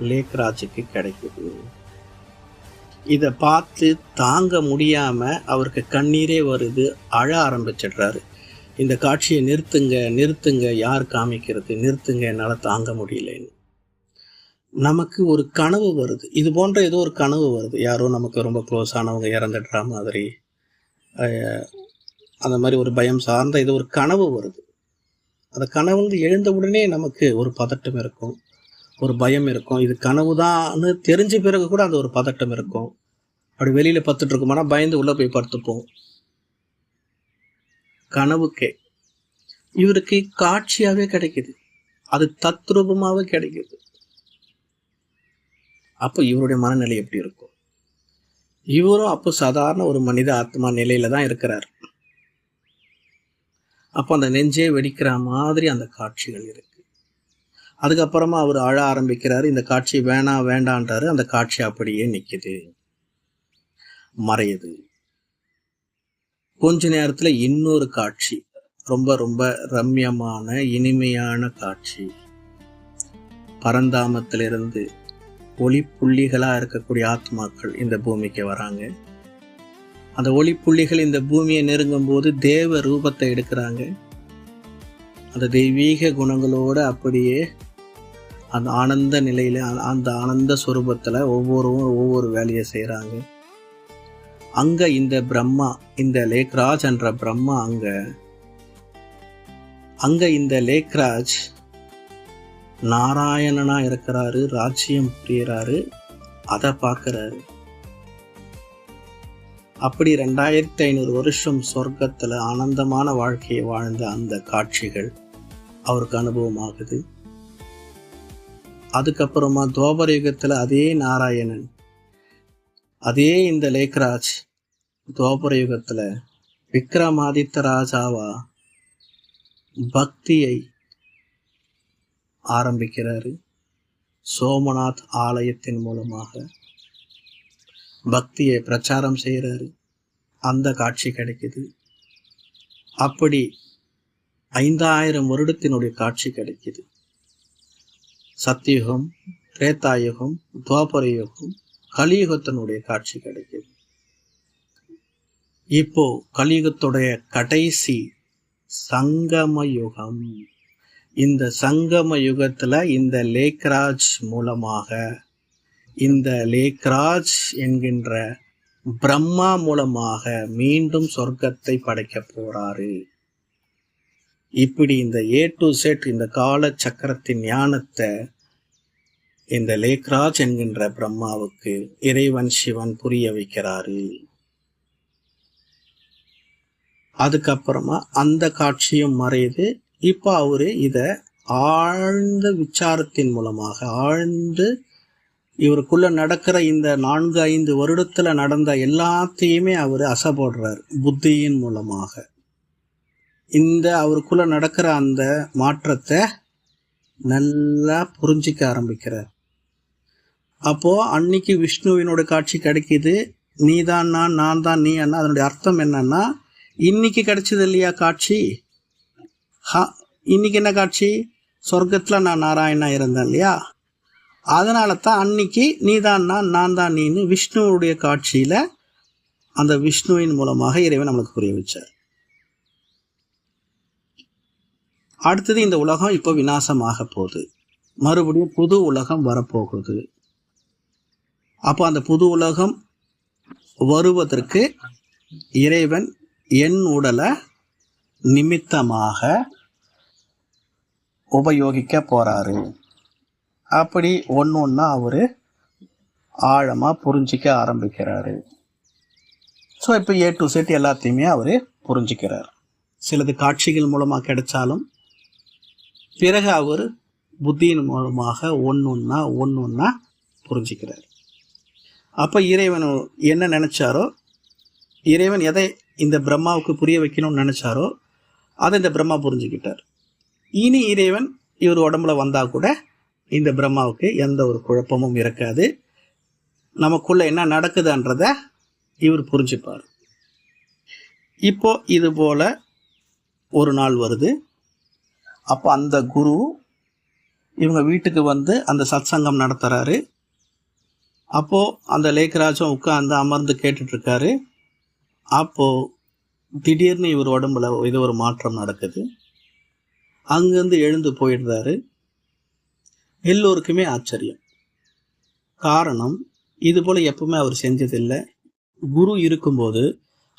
லேக்ராஜுக்கு கிடைக்குது. இதை பார்த்து தாங்க முடியாம அவருக்கு கண்ணீரே வருது, அழ ஆரம்பிச்சிடுறாரு. இந்த காட்சியை நிறுத்துங்க, நிறுத்துங்க, யார் காமிக்கிறது, நிறுத்துங்க, என்னால் தாங்க முடியலன்னு. நமக்கு ஒரு கனவு வருது, இது போன்ற ஏதோ ஒரு கனவு வருது, யாரோ நமக்கு ரொம்ப க்ளோஸ் ஆனவங்க இறந்துடுற மாதிரி, அந்த மாதிரி ஒரு பயம் சார்ந்த ஏதோ ஒரு கனவு வருது. அந்த கனவு எழுந்த உடனே நமக்கு ஒரு பதட்டம் இருக்கும், ஒரு பயம் இருக்கும். இது கனவு தான்னு தெரிஞ்ச பிறகு கூட அந்த ஒரு பதட்டம் இருக்கும். அப்படி வெளியில பத்துட்டு இருக்கோம்னா பயந்து உள்ள போய் படுத்துப்போம். கனவுக்கே இவருக்கு காட்சியாவே கிடைக்குது, அது தத்ரூபமாவே கிடைக்குது. அப்போ இவருடைய மனநிலை எப்படி இருக்கும்? இவரும் அப்போ சாதாரண ஒரு மனித ஆத்மா நிலையில தான் இருக்கிறார். அப்போ அந்த நெஞ்சே வெடிக்கிற மாதிரி அந்த காட்சிகள் இருக்கு. அதுக்கப்புறமா அவர் அழ ஆரம்பிக்கிறாரு. இந்த காட்சி வேணாம் வேண்டான்றாரு. அந்த காட்சி அப்படியே நிக்குது, மறையுது. கொஞ்ச நேரத்துல இன்னொரு காட்சி, ரொம்ப ரொம்ப ரம்யமான இனிமையான காட்சி. பரந்தாமத்திலிருந்து ஒளி புள்ளிகளா இருக்கக்கூடிய ஆத்மாக்கள் இந்த பூமிக்கு வராங்க. அந்த ஒளி புள்ளிகள் இந்த பூமியை நெருங்கும் போது தேவ ரூபத்தை எடுக்கிறாங்க. அந்த தெய்வீக குணங்களோட அப்படியே அந்த ஆனந்த நிலையில, அந்த ஆனந்த சுரூபத்துல ஒவ்வொருவரும் ஒவ்வொரு வேலையை செய்யறாங்க. அங்க இந்த பிரம்மா, இந்த லேக்ராஜ் என்ற பிரம்மா அங்க இந்த லேக்ராஜ் நாராயணனா இருக்கிறாரு, ராஜ்யம் புரியறாரு, அதை பார்க்கிறாரு. அப்படி 2500 வருஷம் சொர்க்கத்துல ஆனந்தமான வாழ்க்கையை வாழ்ந்த அந்த காட்சிகள் அவருக்கு அனுபவம் ஆகுது. அதுக்கப்புறமா துவாபர யுகத்துல அதே நாராயணன், அதே இந்த லேக்ராஜ் துவாபர யுகத்துல விக்ரமாதித்த ராஜாவா பக்தியை ஆரம்பிக்கிறாரு. சோமநாத் ஆலயத்தின் மூலமாக பக்தியை பிரச்சாரம் செய்யறாரு. அந்த காட்சி கிடைக்குது. அப்படி 5000 வருடத்தினுடைய காட்சி கிடைக்குது. சத்தியுகம், திரேதாயுகம், துவாபர யுகம், கலியுகத்தினுடைய காட்சி கிடைக்குது. இப்போ கலியுகத்துடைய கடைசி சங்கம யுகம். இந்த சங்கம யுகத்துல இந்த லேக்ராஜ் மூலமாக, இந்த லேக்ராஜ் என்கின்ற பிரம்மா மூலமாக மீண்டும் சொர்க்கத்தை படைக்க போறாரு. இப்படி இந்த A to Z இந்த கால சக்கரத்தின் ஞானத்தை இந்த லேக்ராஜ் என்கின்ற பிரம்மாவுக்கு இறைவன் சிவன் புரிய வைக்கிறாரு. அதுக்கப்புறமா அந்த காட்சியும் மறையுது. இப்ப அவரு இத ஆழ்ந்த விசாரத்தின் மூலமாக, ஆழ்ந்து இவருக்குள்ள நடக்கிற இந்த 4-5 வருடத்துல நடந்த எல்லாத்தையுமே அவரு அசைபோடுறார் புத்தியின் மூலமாக. இந்த அவருக்குள்ள நடக்கிற அந்த மாற்றத்தை நல்லா புரிஞ்சிக்க ஆரம்பிக்கிறார். அப்போ அன்னைக்கு விஷ்ணுவினோட காட்சி கிடைக்குது, நீதான் நான், நான் தான் நீ அண்ணா. அதனுடைய அர்த்தம் என்னன்னா, இன்னைக்கு கிடைச்சது இல்லையா காட்சி, இன்னைக்கு என்ன காட்சி, சொர்க்கத்துல நான் நாராயணா இருந்தேன் இல்லையா, அதனால தான் அன்னைக்கு நீதான் நான், நான் தான் நீன்னு விஷ்ணுவுடைய காட்சியில அந்த விஷ்ணுவின் மூலமாக இறைவன் நம்மளுக்கு புரிய வச்சார். அடுத்தது இந்த உலகம் இப்போ விநாசமாக போகுது, மறுபடியும் புது உலகம் வரப்போகுது. அப்போ அந்த புது உலகம் வருவதற்கு இறைவன் என் உடலை நிமித்தமாக உபயோகிக்க போறாரு. அப்படி ஒன்னொன்னா அவரு ஆழமா புரிஞ்சிக்க ஆரம்பிக்கிறாரு. ஸோ இப்போ A to Z எல்லாத்தையுமே அவரு புரிஞ்சுக்கிறார். சிலது காட்சிகள் மூலமா கிடைச்சாலும் பிறகு அவர் புத்தியின் மூலமாக ஒன்னொன்னா புரிஞ்சுக்கிறார். அப்ப இறைவன் என்ன நினைச்சாரோ, இறைவன் எதை இந்த பிரம்மாவுக்கு புரிய வைக்கணும்னு நினைச்சாரோ அதை இந்த பிரம்மா புரிஞ்சுக்கிட்டார். இனி இறைவன் இவர் உடம்புல வந்தா கூட இந்த பிரம்மாவுக்கு எந்த ஒரு குழப்பமும் இருக்காது. நமக்குள்ள என்ன நடக்குதுன்றத இவர் புரிஞ்சுப்பார். இப்போ இது போல ஒரு நாள் வருது. அப்போ அந்த குரு இவங்க வீட்டுக்கு வந்து அந்த சத்சங்கம் நடத்துறாரு. அப்போ அந்த லேக்கராஜும் உட்கார்ந்து அமர்ந்து கேட்டுட்டு இருக்காரு. அப்போ திடீர்னு இவர் உடம்புல ஏதோ ஒரு மாற்றம் நடக்குது. அங்கிருந்து எழுந்து போயிடுறாரு. எல்லோருக்குமே ஆச்சரியம். காரணம், இது போல எப்பவுமே அவர் செஞ்சதில்லை. குரு இருக்கும்போது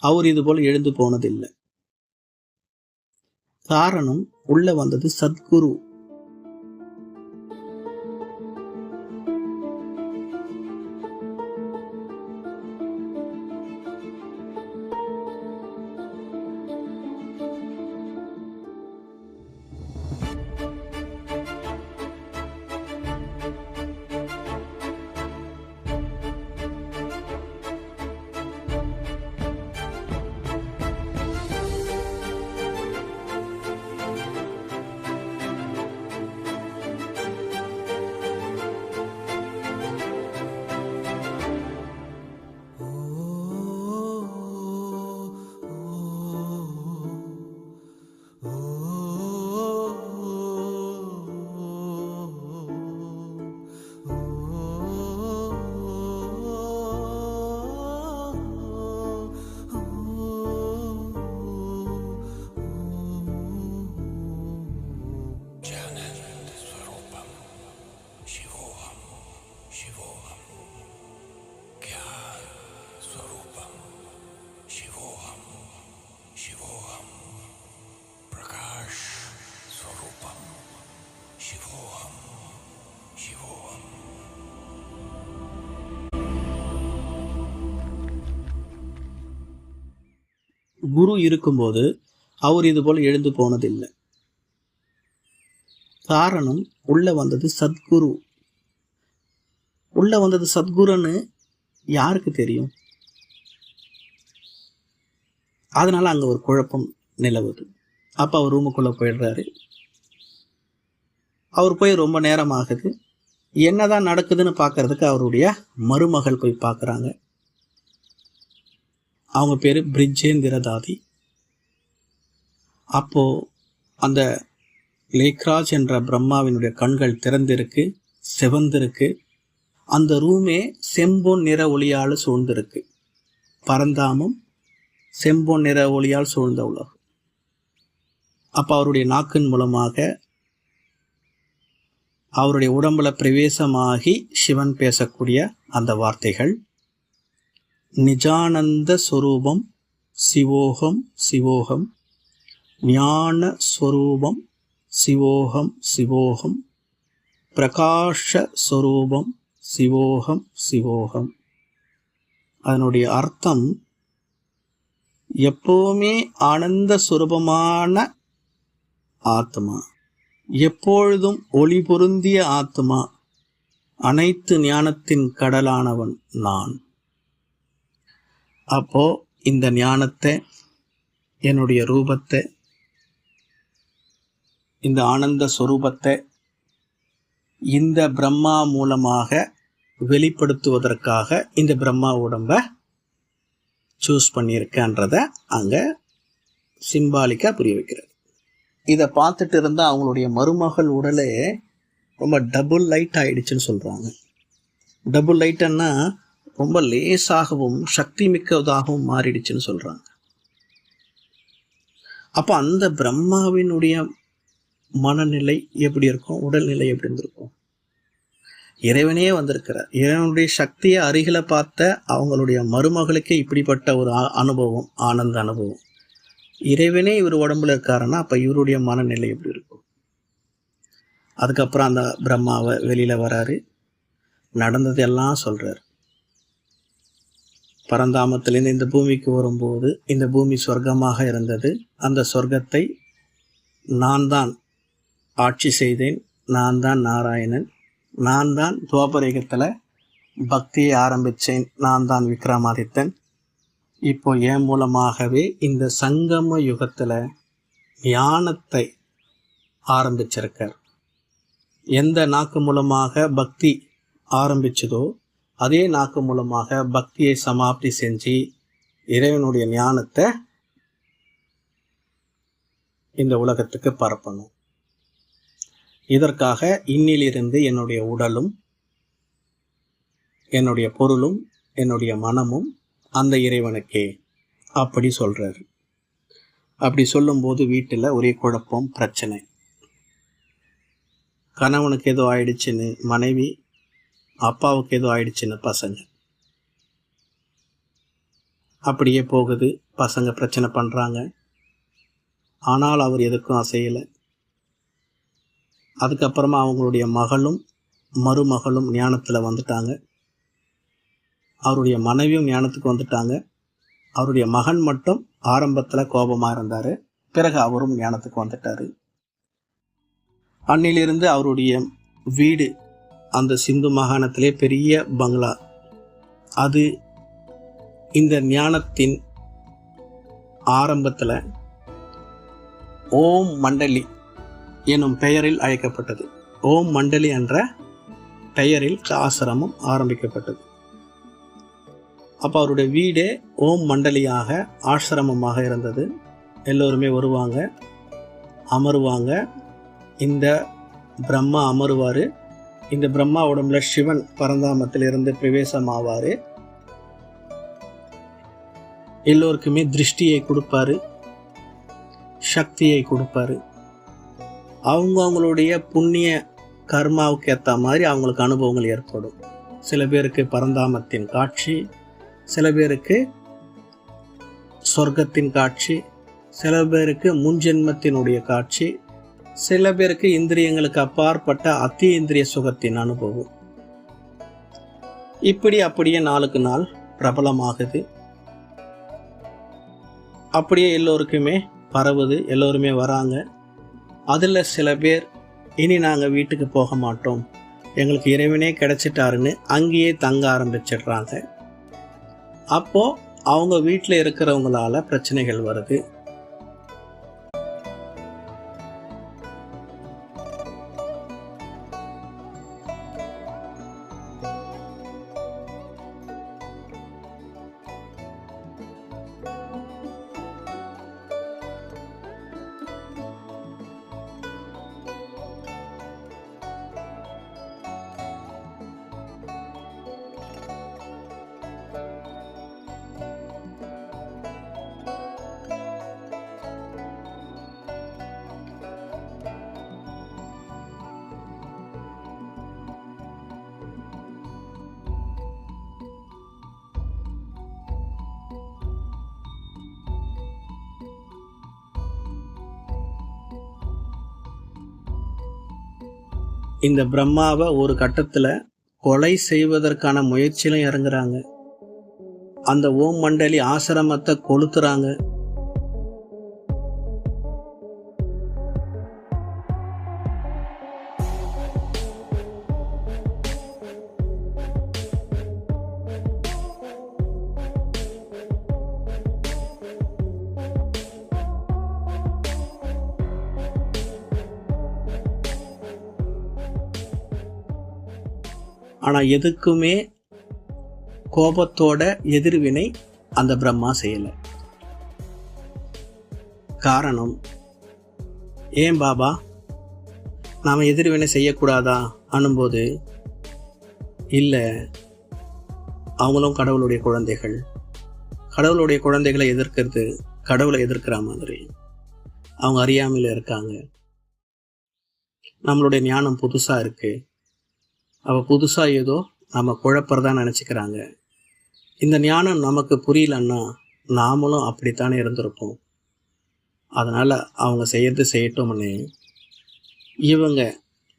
அவர் இது போல எழுந்து போனதில்லை. காரணம், உள்ள வந்தது சத்குரு. குரு இருக்கும்போது அவர் இது போல எழுந்து போனதில்லை. காரணம், உள்ள வந்தது சத்குரு. உள்ள வந்தது சத்குருன்னு யாருக்கு தெரியும்? அதனால அங்க ஒரு குழப்பம் நிலவுது. அப்ப அவர் ரூமுக்குள்ள போயிடுறாரு. அவர் போய் ரொம்ப நேரம் ஆகுது. என்னதான் நடக்குதுன்னு பார்க்கறதுக்கு அவருடைய மருமகள் போய் பார்க்குறாங்க. அவங்க பேரு பிரிஜேந்திர தாதி. அப்போ அந்த லேக்ராஜ் என்ற பிரம்மாவினுடைய கண்கள் திறந்திருக்கு, செவந்திருக்கு. அந்த ரூமே செம்பொன் நிற ஒளியால் சூழ்ந்திருக்கு. பரந்தாமம் செம்பொன் நிற ஒளியால் சூழ்ந்த உலகம். அப்ப அவருடைய நாக்கின் மூலமாக அவருடைய உடம்புல பிரவேசமாகி சிவன் பேசக்கூடிய அந்த வார்த்தைகள், நிஜானந்த ஸ்வரூபம் சிவோகம் சிவோகம், ஞான ஸ்வரூபம் சிவோகம் சிவோகம், பிரகாஷ ஸ்வரூபம் சிவோகம் சிவோகம். அதனுடைய அர்த்தம், எப்பவுமே ஆனந்த சுரூபமான ஆத்மா, எப்பொழுதும் ஒளி பொருந்திய ஆத்மா, அனைத்து ஞானத்தின் கடலானவன் நான். அப்போ இந்த ஞானத்தை, என்னுடைய ரூபத்தை, இந்த ஆனந்த ஸ்வரூபத்தை இந்த பிரம்மா மூலமாக வெளிப்படுத்துவதற்காக இந்த பிரம்மா உடம்ப சூஸ் பண்ணியிருக்கன்றத அங்க சிம்பாலிக்கா புரிய வைக்கிறது. இதை பார்த்துட்டு இருந்தா அவங்களுடைய மருமகள் உடலே ரொம்ப டபுள் லைட் ஆயிடுச்சுன்னு சொல்றாங்க. டபுள் லைட்னா ரொம்ப லேசாகவும் சக்தி மிக்கதாகவும் மாறிடுச்சுன்னு சொல்றாங்க. அப்ப அந்த பிரம்மாவினுடைய மனநிலை எப்படி இருக்கும், உடல்நிலை எப்படி இருந்திருக்கும்? இறைவனே வந்திருக்கிறார். இறைவனுடைய சக்தியை அருகில பார்த்த அவங்களுடைய மருமகளுக்கு இப்படிப்பட்ட ஒரு அனுபவம், ஆனந்த அனுபவம். இறைவனே இவர் உடம்புல இருக்காருன்னா அப்ப இவருடைய மனநிலை எப்படி இருக்கும்? அதுக்கப்புறம் அந்த பிரம்மாவை வெளியில வராரு, நடந்ததெல்லாம் சொல்றாரு. பரந்தாமத்திலிருந்து இந்த பூமிக்கு வரும்போது இந்த பூமி சொர்க்கமாக இருந்தது. அந்த சொர்க்கத்தை நான் தான் ஆட்சி செய்தேன். நான் தான் நாராயணன். நான் தான் துவாபரயுகத்தில் பக்தியை ஆரம்பித்தேன். நான் தான் விக்ரமாதித்தன். இப்போ என் மூலமாகவே இந்த சங்கம யுகத்தில் ஞானத்தை ஆரம்பிச்சிருக்கார். எந்த நாக்கு மூலமாக பக்தி ஆரம்பிச்சதோ அதே நாக்கு மூலமாக பக்தியை சமாப்தி செஞ்சு இறைவனுடைய ஞானத்தை இந்த உலகத்துக்கு பரப்பணும். இதற்காக இன்னிலிருந்து என்னுடைய உடலும் என்னுடைய பொருளும் என்னுடைய மனமும் அந்த இறைவனுக்கே, அப்படி சொல்றாரு. அப்படி சொல்லும்போது வீட்டில் ஒரே குழப்பம், பிரச்சனை. கணவனுக்கு ஏதோ ஆயிடுச்சுன்னு மனைவி, அப்பாவுக்கு ஏதோ ஆயிடுச்சுன்னு பசங்க. அப்படியே போகுது. பசங்க பிரச்சனை பண்ணுறாங்க. ஆனால் அவர் எதுக்கும் அசையலை. அதுக்கப்புறமா அவங்களுடைய மகளும் மருமகளும் ஞானத்தில் வந்துட்டாங்க. அவருடைய மனைவியும் ஞானத்துக்கு வந்துட்டாங்க. அவருடைய மகன் மட்டும் ஆரம்பத்தில் கோபமாக இருந்தார். பிறகு அவரும் ஞானத்துக்கு வந்துட்டார். அன்னிலிருந்து அவருடைய வீடு அந்த சிந்து மாகாணத்திலே பெரிய பங்களா. அது இந்த ஞானத்தின் ஆரம்பத்தில் ஓம் மண்டலி எனும் பெயரில் அழைக்கப்பட்டது. ஓம் மண்டலி என்ற பெயரில் ஆசிரமம் ஆரம்பிக்கப்பட்டது. அப்போ அவருடைய வீடே ஓம் மண்டலியாக ஆசிரமமாக இருந்தது. எல்லோருமே வருவாங்க, அமருவாங்க. இந்த பிரம்மா அமருவார். இந்த பிரம்மா உடம்புல சிவன் பரந்தாமத்திலிருந்து பிரவேசமாவார். எல்லோருக்குமே திருஷ்டியை கொடுப்பாரு, சக்தியை கொடுப்பாரு. அவங்களுடைய புண்ணிய கர்மாவுக்கு ஏற்ற மாதிரி அவங்களுக்கு அனுபவங்கள் ஏற்படும். சில பேருக்கு பரந்தாமத்தின் காட்சி, சில பேருக்கு சொர்க்கத்தின் காட்சி, சில பேருக்கு முன்ஜென்மத்தினுடைய காட்சி, சில பேருக்கு இந்திரியங்களுக்கு அப்பாற்பட்ட அத்தீந்திரிய சுகத்தின் அனுபவம். இப்படி அப்படியே நாளுக்கு நாள் பிரபலமாகுது. அப்படியே எல்லோருக்குமே பரவுது. எல்லோருமே வராங்க. அதில் சில பேர் இனி நாங்கள் வீட்டுக்கு போக மாட்டோம், எங்களுக்கு இறைவனே கிடைச்சிட்டாருன்னு அங்கேயே தங்க ஆரம்பிச்சிடுறாங்க. அப்போது அவங்க வீட்டில் இருக்கிறவங்களால பிரச்சனைகள் வருது. இந்த பிரம்மாவை ஒரு கட்டத்தில் கொலை செய்வதற்கான முயற்சியிலும் இறங்குறாங்க. அந்த ஓம் மண்டலி ஆசிரமத்தை கொளுத்துறாங்க. ஆனால் எதுக்குமே கோபத்தோட எதிர்வினை அந்த பிரம்மா செய்யலை. காரணம், ஏன் பாபா நாம் எதிர்வினை செய்யக்கூடாதா அனும்போது, இல்லை, அவங்களும் கடவுளுடைய குழந்தைகள். கடவுளுடைய குழந்தைகளை எதிர்க்கிறது கடவுளை எதிர்க்கிற மாதிரி. அவங்க அறியாமையில் இருக்காங்க. நம்மளுடைய ஞானம் புதுசாக இருக்குது. அவள் புதுசாக ஏதோ நம்ம குழப்பறதான் நினச்சிக்கிறாங்க. இந்த ஞானம் நமக்கு புரியலன்னா நாமளும் அப்படித்தானே இருந்திருப்போம். அதனால் அவங்க செய்யறது செய்யட்டோம்னு இவங்க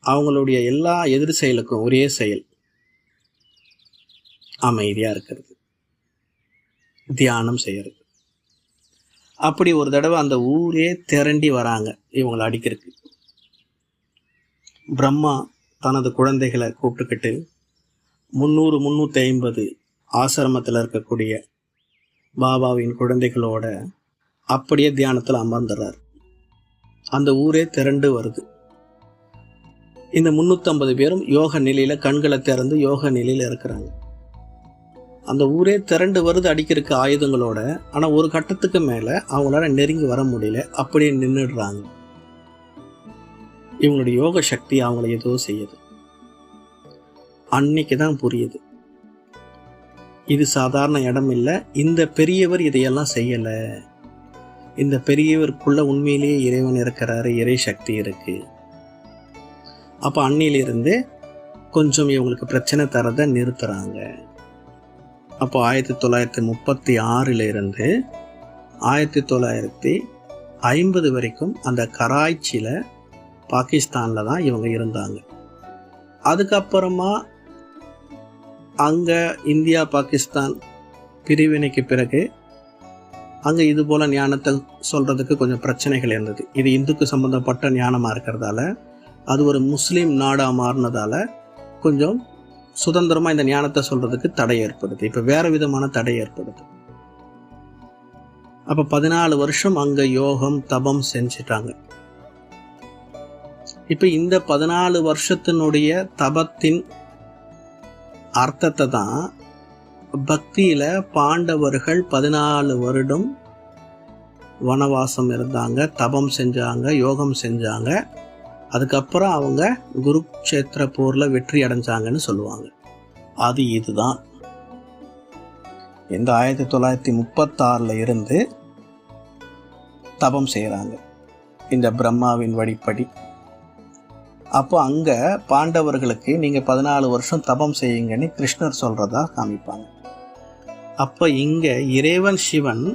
அவங்களுடைய எல்லா எதிர் செயலுக்கும் ஒரே செயல், அமைதியாக இருக்கிறது, தியானம் செய்கிறது. அப்படி ஒரு தடவை அந்த ஊரே திரண்டி வராங்க இவங்களை அடிக்கிறதுக்கு. பிரம்மா தனது குழந்தைகளை கூப்பிட்டுக்கிட்டு 300-350 ஆசிரமத்தில் இருக்கக்கூடிய பாபாவின் குழந்தைகளோட அப்படியே தியானத்தில் அமர்ந்துடுறார். அந்த ஊரே திரண்டு வருது. இந்த 350 பேரும் யோக நிலையில் கண்களை திறந்து யோக நிலையில் இருக்கிறாங்க. அந்த ஊரே திரண்டு வருது அடிக்கிறதுக்கு ஆயுதங்களோட. ஆனால் ஒரு கட்டத்துக்கு மேலே அவங்களால நெருங்கி வர முடியல, அப்படியே நின்றுடுறாங்க. இவங்களுடைய யோக சக்தி அவங்கள ஏதோ செய்யுது. அன்னைக்கு தான் புரியுது, இது சாதாரண இடம் இல்லை, இந்த பெரியவர் இதையெல்லாம் செய்யலை, இந்த பெரியவருக்குள்ள உண்மையிலேயே இறைவன் இருக்கிறாரு, இறை சக்தி இருக்கு. அப்போ அன்னிலிருந்து கொஞ்சம் இவங்களுக்கு பிரச்சனை தரதை நிறுத்துறாங்க. அப்போ 1936 இருந்து 1950 வரைக்கும் அந்த கராச்சியில் பாகிஸ்தானில் தான் இவங்க இருந்தாங்க. அதுக்கப்புறமா அங்கே இந்தியா பாகிஸ்தான் பிரிவினைக்கு பிறகு அங்கே இது போல் ஞானத்தை சொல்கிறதுக்கு கொஞ்சம் பிரச்சனைகள் இருந்தது. இது இந்துக்கு சம்மந்தப்பட்ட ஞானமாக இருக்கிறதால, அது ஒரு முஸ்லீம் நாடாக மாறினதால கொஞ்சம் சுதந்திரமாக இந்த ஞானத்தை சொல்கிறதுக்கு தடை ஏற்படுது. இப்போ வேறு விதமான தடை ஏற்படுது. அப்போ 14 வருஷம் அங்கே யோகம் தபம் செஞ்சிட்டாங்க. இப்போ இந்த 14 வருஷத்தினுடைய தபத்தின் அர்த்தத்தை தான் பக்தியில பாண்டவர்கள் 14 வருடம் வனவாசம் இருந்தாங்க, தபம் செஞ்சாங்க, யோகம் செஞ்சாங்க. அதுக்கப்புறம் அவங்க குருக்ஷேத்திர போர்ல வெற்றி அடைஞ்சாங்கன்னு சொல்லுவாங்க. அது இதுதான். இந்த 1936 இருந்து தபம் செய்கிறாங்க இந்த பிரம்மாவின் வழிப்படி. அப்போ அங்கே பாண்டவர்களுக்கு நீங்கள் 14 வருஷம் தபம் செய்யுங்கன்னு கிருஷ்ணர் சொல்கிறதா காமிப்பாங்க. அப்போ இங்கே இறைவன் சிவன்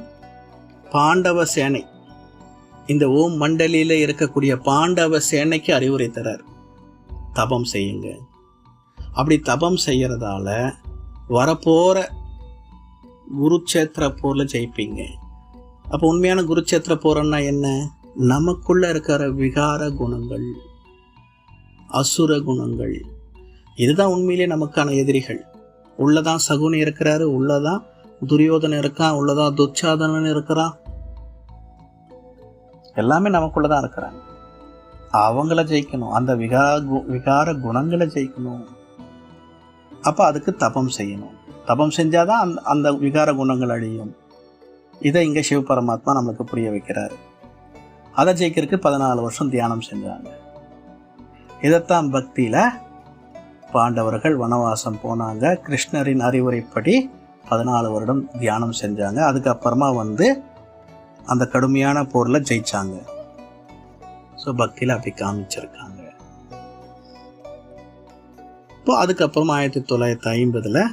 பாண்டவ சேனை, இந்த ஓம் மண்டலியில் இருக்கக்கூடிய பாண்டவ சேனைக்கு அறிவுரை தரார், தபம் செய்யுங்க. அப்படி தபம் செய்கிறதால வரப்போகிற குருக்ஷேத்திர போரில் ஜெயிப்பீங்க. அப்போ உண்மையான குருக்ஷேத்திர போர்னா என்ன? நமக்குள்ள இருக்கிற விகார குணங்கள், அசுர குணங்கள், இதுதான் உண்மையிலே நமக்கான எதிரிகள். உள்ளதான் சகுனி இருக்கிறாரு, உள்ளதான் துரியோதனன் இருக்கான், உள்ளதான் துச்சாதனன் இருக்கிறான், எல்லாமே நமக்குள்ளதான் இருக்கிறாங்க. அவங்கள ஜெயிக்கணும், அந்த விகார குணங்களை ஜெயிக்கணும். அப்போ அதுக்கு தபம் செய்யணும். தபம் செஞ்சாதான் அந்த விகார குணங்கள் அழியும். இதை இங்கே சிவ பரமாத்மா நம்மளுக்கு புரிய வைக்கிறாரு. அதை ஜெயிக்கிறதுக்கு 14 வருஷம் தியானம் செஞ்சாங்க. இதைத்தான் பக்தியில் பாண்டவர்கள் வனவாசம் போனாங்க, கிருஷ்ணரின் அறிவுரைப்படி 14 வருடம் தியானம் செஞ்சாங்க. அதுக்கப்புறமா அந்த கடுமையான போரில் ஜெயிச்சாங்க. ஸோ பக்தியில் அப்படி காமிச்சிருக்காங்க. இப்போ அதுக்கப்புறமா 1950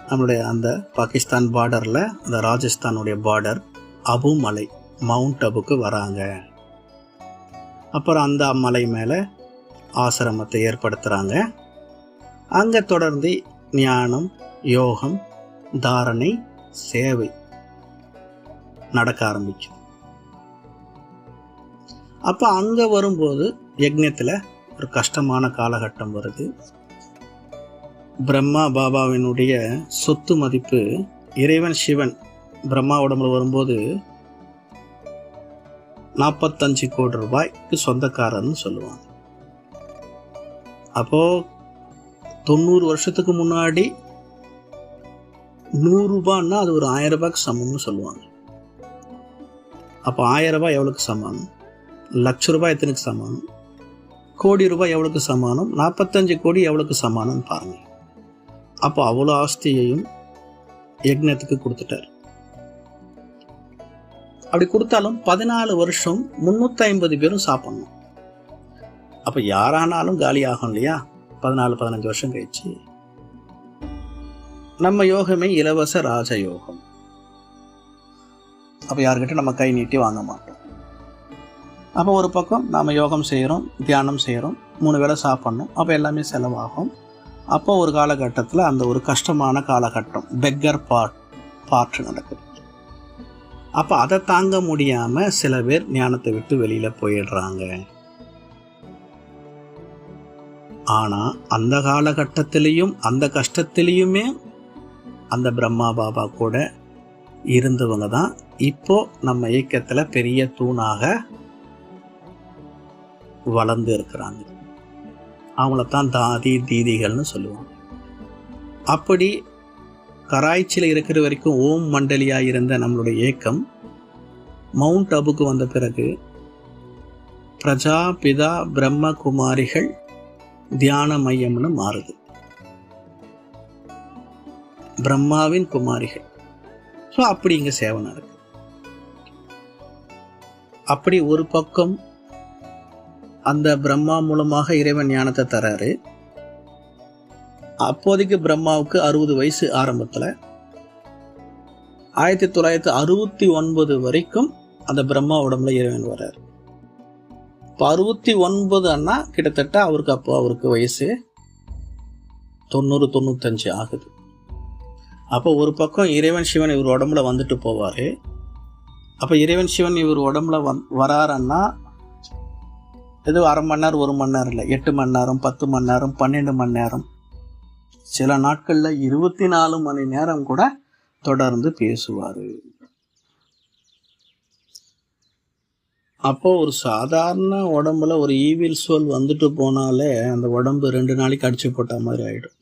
நம்மளுடைய அந்த பாகிஸ்தான் பார்டரில், அந்த ராஜஸ்தானுடைய பார்டர் அபு மலை, மவுண்ட் அபுக்கு வராங்க. அப்புறம் அந்த மலை மேலே ஆசிரமத்தை ஏற்படுத்துகிறாங்க. அங்கே தொடர்ந்து ஞானம், யோகம், தாரணை, சேவை நடக்க ஆரம்பிக்கும். அப்போ அங்கே வரும்போது யக்ஞத்தில் ஒரு கஷ்டமான காலகட்டம் வருது. பிரம்மா பாபாவினுடைய சொத்து மதிப்பு, இறைவன் சிவன் பிரம்மா உடம்புல வரும்போது 45 கோடி ரூபாய்க்கு சொந்தக்காரன்னு சொல்லுவாங்க. அப்போ 90 வருஷத்துக்கு முன்னாடி 100 ரூபான்னா அது ஒரு 1000 ரூபாய்க்கு சமம்னு சொல்லுவாங்க. அப்போ 1000 ரூபாய் எவ்வளோக்கு சமானம்? லட்ச ரூபாய் எத்தனைக்கு சமானம்? கோடி ரூபாய் எவ்வளோக்கு சமானம்? 45 கோடி எவ்வளோக்கு சமானம்னு பாருங்க. அப்போ அவ்வளோ ஆஸ்தியையும் யக்ஞத்துக்கு கொடுத்துட்டார். அப்படி கொடுத்தாலும் 14 வருஷம் 350 பேரும் சாப்பிடணும். அப்போ யாரானாலும் காலி ஆகும் இல்லையா? 14-15 வருஷம் கழிச்சு. நம்ம யோகமே இலவச ராஜயோகம். அப்போ யாருக்கிட்ட நம்ம கை நீட்டி வாங்க மாட்டோம். அப்போ ஒரு பக்கம் நாம் யோகம் செய்கிறோம், தியானம் செய்கிறோம், 3 வேளை சாப்பிட்ணும். அப்போ எல்லாமே செலவாகும். அப்போ ஒரு காலகட்டத்தில் அந்த ஒரு கஷ்டமான காலகட்டம், பெக்கர் பார்ட் நடக்குது. அப்போ அதை தாங்க முடியாமல் சில பேர் ஞானத்தை விட்டு வெளியில் போயிடுறாங்க. ஆனால் அந்த காலகட்டத்திலையும் அந்த கஷ்டத்திலையுமே அந்த பிரம்மா பாபா கூட இருந்தவங்க தான் இப்போ நம்ம இயக்கத்தில் பெரிய தூணாக வளர்ந்து இருக்கிறாங்க. அவங்களத்தான் தாதி தீதிகள்னு சொல்லுவாங்க. அப்படி கராய்ச்சியில் இருக்கிற வரைக்கும் ஓம் மண்டலியாக இருந்த நம்மளுடைய இயக்கம் மவுண்ட் அபுக்கு வந்த பிறகு பிரஜாபிதா பிரம்ம குமாரிகள் தியான மையம்னு மாறுது. பிரம்மாவின் குமாரிகள். ஸோ அப்படி இங்கே சேவை நடக்குது. அப்படி ஒரு பக்கம் அந்த பிரம்மா மூலமாக இறைவன் ஞானத்தை தராரு. அப்போதைக்கு பிரம்மாவுக்கு 60 வயசு ஆரம்பத்தில். 1969 வரைக்கும் அந்த பிரம்மா உடம்புல இறைவன் வர்றாரு. இப்போ 69 அண்ணா கிட்டத்தட்ட அவருக்கு வயசு 90-95 ஆகுது. அப்போ ஒரு பக்கம் இறைவன் சிவன் இவர் உடம்புல வந்துட்டு போவார். அப்போ இறைவன் சிவன் இவர் உடம்புல வராருன்னா இது அரை மணி நேரம் 1 மணி நேரம் இல்லை, 8 மணி நேரம் 10 மணி நேரம் 12 மணி நேரம், சில நாட்களில் 24 மணி நேரம் கூட தொடர்ந்து பேசுவார். அப்போ ஒரு சாதாரண உடம்புல ஒரு ஈவில் சோல் வந்துட்டு போனாலே அந்த உடம்பு 2 நாளைக்கு அடிச்சு போட்ட மாதிரி ஆகிடும்.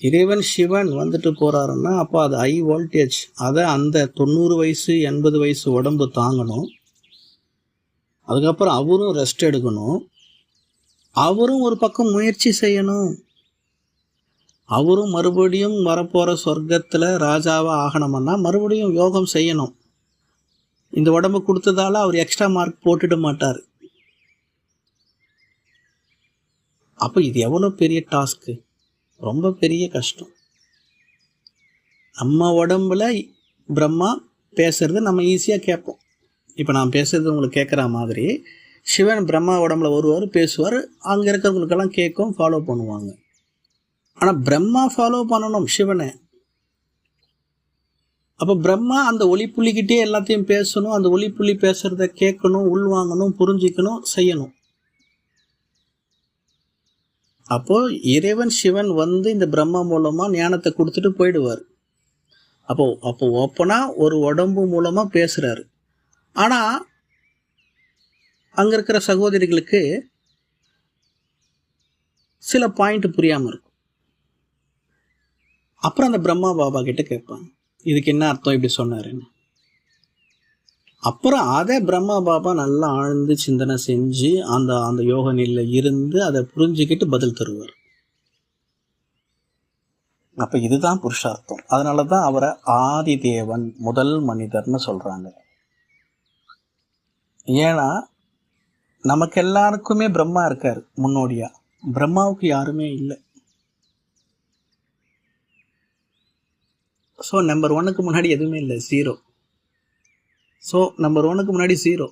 இறைவன் சிவன் வந்துட்டு போறாருன்னா அப்போ அது ஹை வோல்டேஜ். அதை அந்த 90 வயசு 80 வயசு உடம்பு தாங்கணும். அதுக்கப்புறம் அவரும் ரெஸ்ட் எடுக்கணும். அவரும் ஒரு பக்கம் முயற்சி செய்யணும். அவரும் மறுபடியும் வரப்போகிற சொர்க்கத்தில் ராஜாவாக ஆகணும்னா மறுபடியும் யோகம் செய்யணும். இந்த உடம்பு கொடுத்ததால அவர் எக்ஸ்ட்ரா மார்க் போட்டுட மாட்டார். அப்போ இது எவ்வளோ பெரிய டாஸ்க்கு, ரொம்ப பெரிய கஷ்டம். நம்ம உடம்புல பிரம்மா பேசுறது நம்ம ஈஸியாக கேட்போம். இப்போ நான் பேசுறது உங்களுக்கு கேட்குற மாதிரி சிவன் பிரம்மா உடம்புல வருவார், பேசுவார், அங்கே இருக்கிறவங்களுக்கெல்லாம் கேட்கும், ஃபாலோ பண்ணுவாங்க. ஆனால் பிரம்மா ஃபாலோ பண்ணணும் சிவனை. அப்போ பிரம்மா அந்த ஒளிப்புள்ளிக்கிட்டே எல்லாத்தையும் பேசணும், அந்த ஒளிப்புள்ளி பேசுகிறத கேட்கணும், உள்வாங்கணும், புரிஞ்சிக்கணும், செய்யணும். அப்போது இறைவன் சிவன் வந்து இந்த பிரம்மா மூலமாக ஞானத்தை கொடுத்துட்டு போயிடுவார். அப்போ ஓப்பனாக ஒரு உடம்பு மூலமாக பேசுகிறாரு. ஆனால் அங்கே இருக்கிற சகோதரிகளுக்கு சில பாயிண்ட் புரியாமல் இருக்கும். அப்புறம் அந்த பிரம்மா பாபா கிட்ட கேட்பாங்க, இதுக்கு என்ன அர்த்தம் இப்படி சொன்னாருன்னு. அப்புறம் அதை பிரம்மா பாபா நல்லா ஆழ்ந்து சிந்தனை செஞ்சு அந்த யோக நிலையில் இருந்து அதை புரிஞ்சுக்கிட்டு பதில் தருவார். அப்போ இதுதான் புருஷார்த்தம். அதனால தான் அவரை ஆதி தேவன், முதல் மனிதர்னு சொல்கிறாங்க. ஏன்னா நமக்கு எல்லாருக்குமே பிரம்மா இருக்கார் முன்னோடியா, பிரம்மாவுக்கு யாருமே இல்லை. ஸோ நம்பர் 1க்கு முன்னாடி எதுவுமே இல்லை, 0. ஸோ நம்பர் 1க்கு முன்னாடி 0.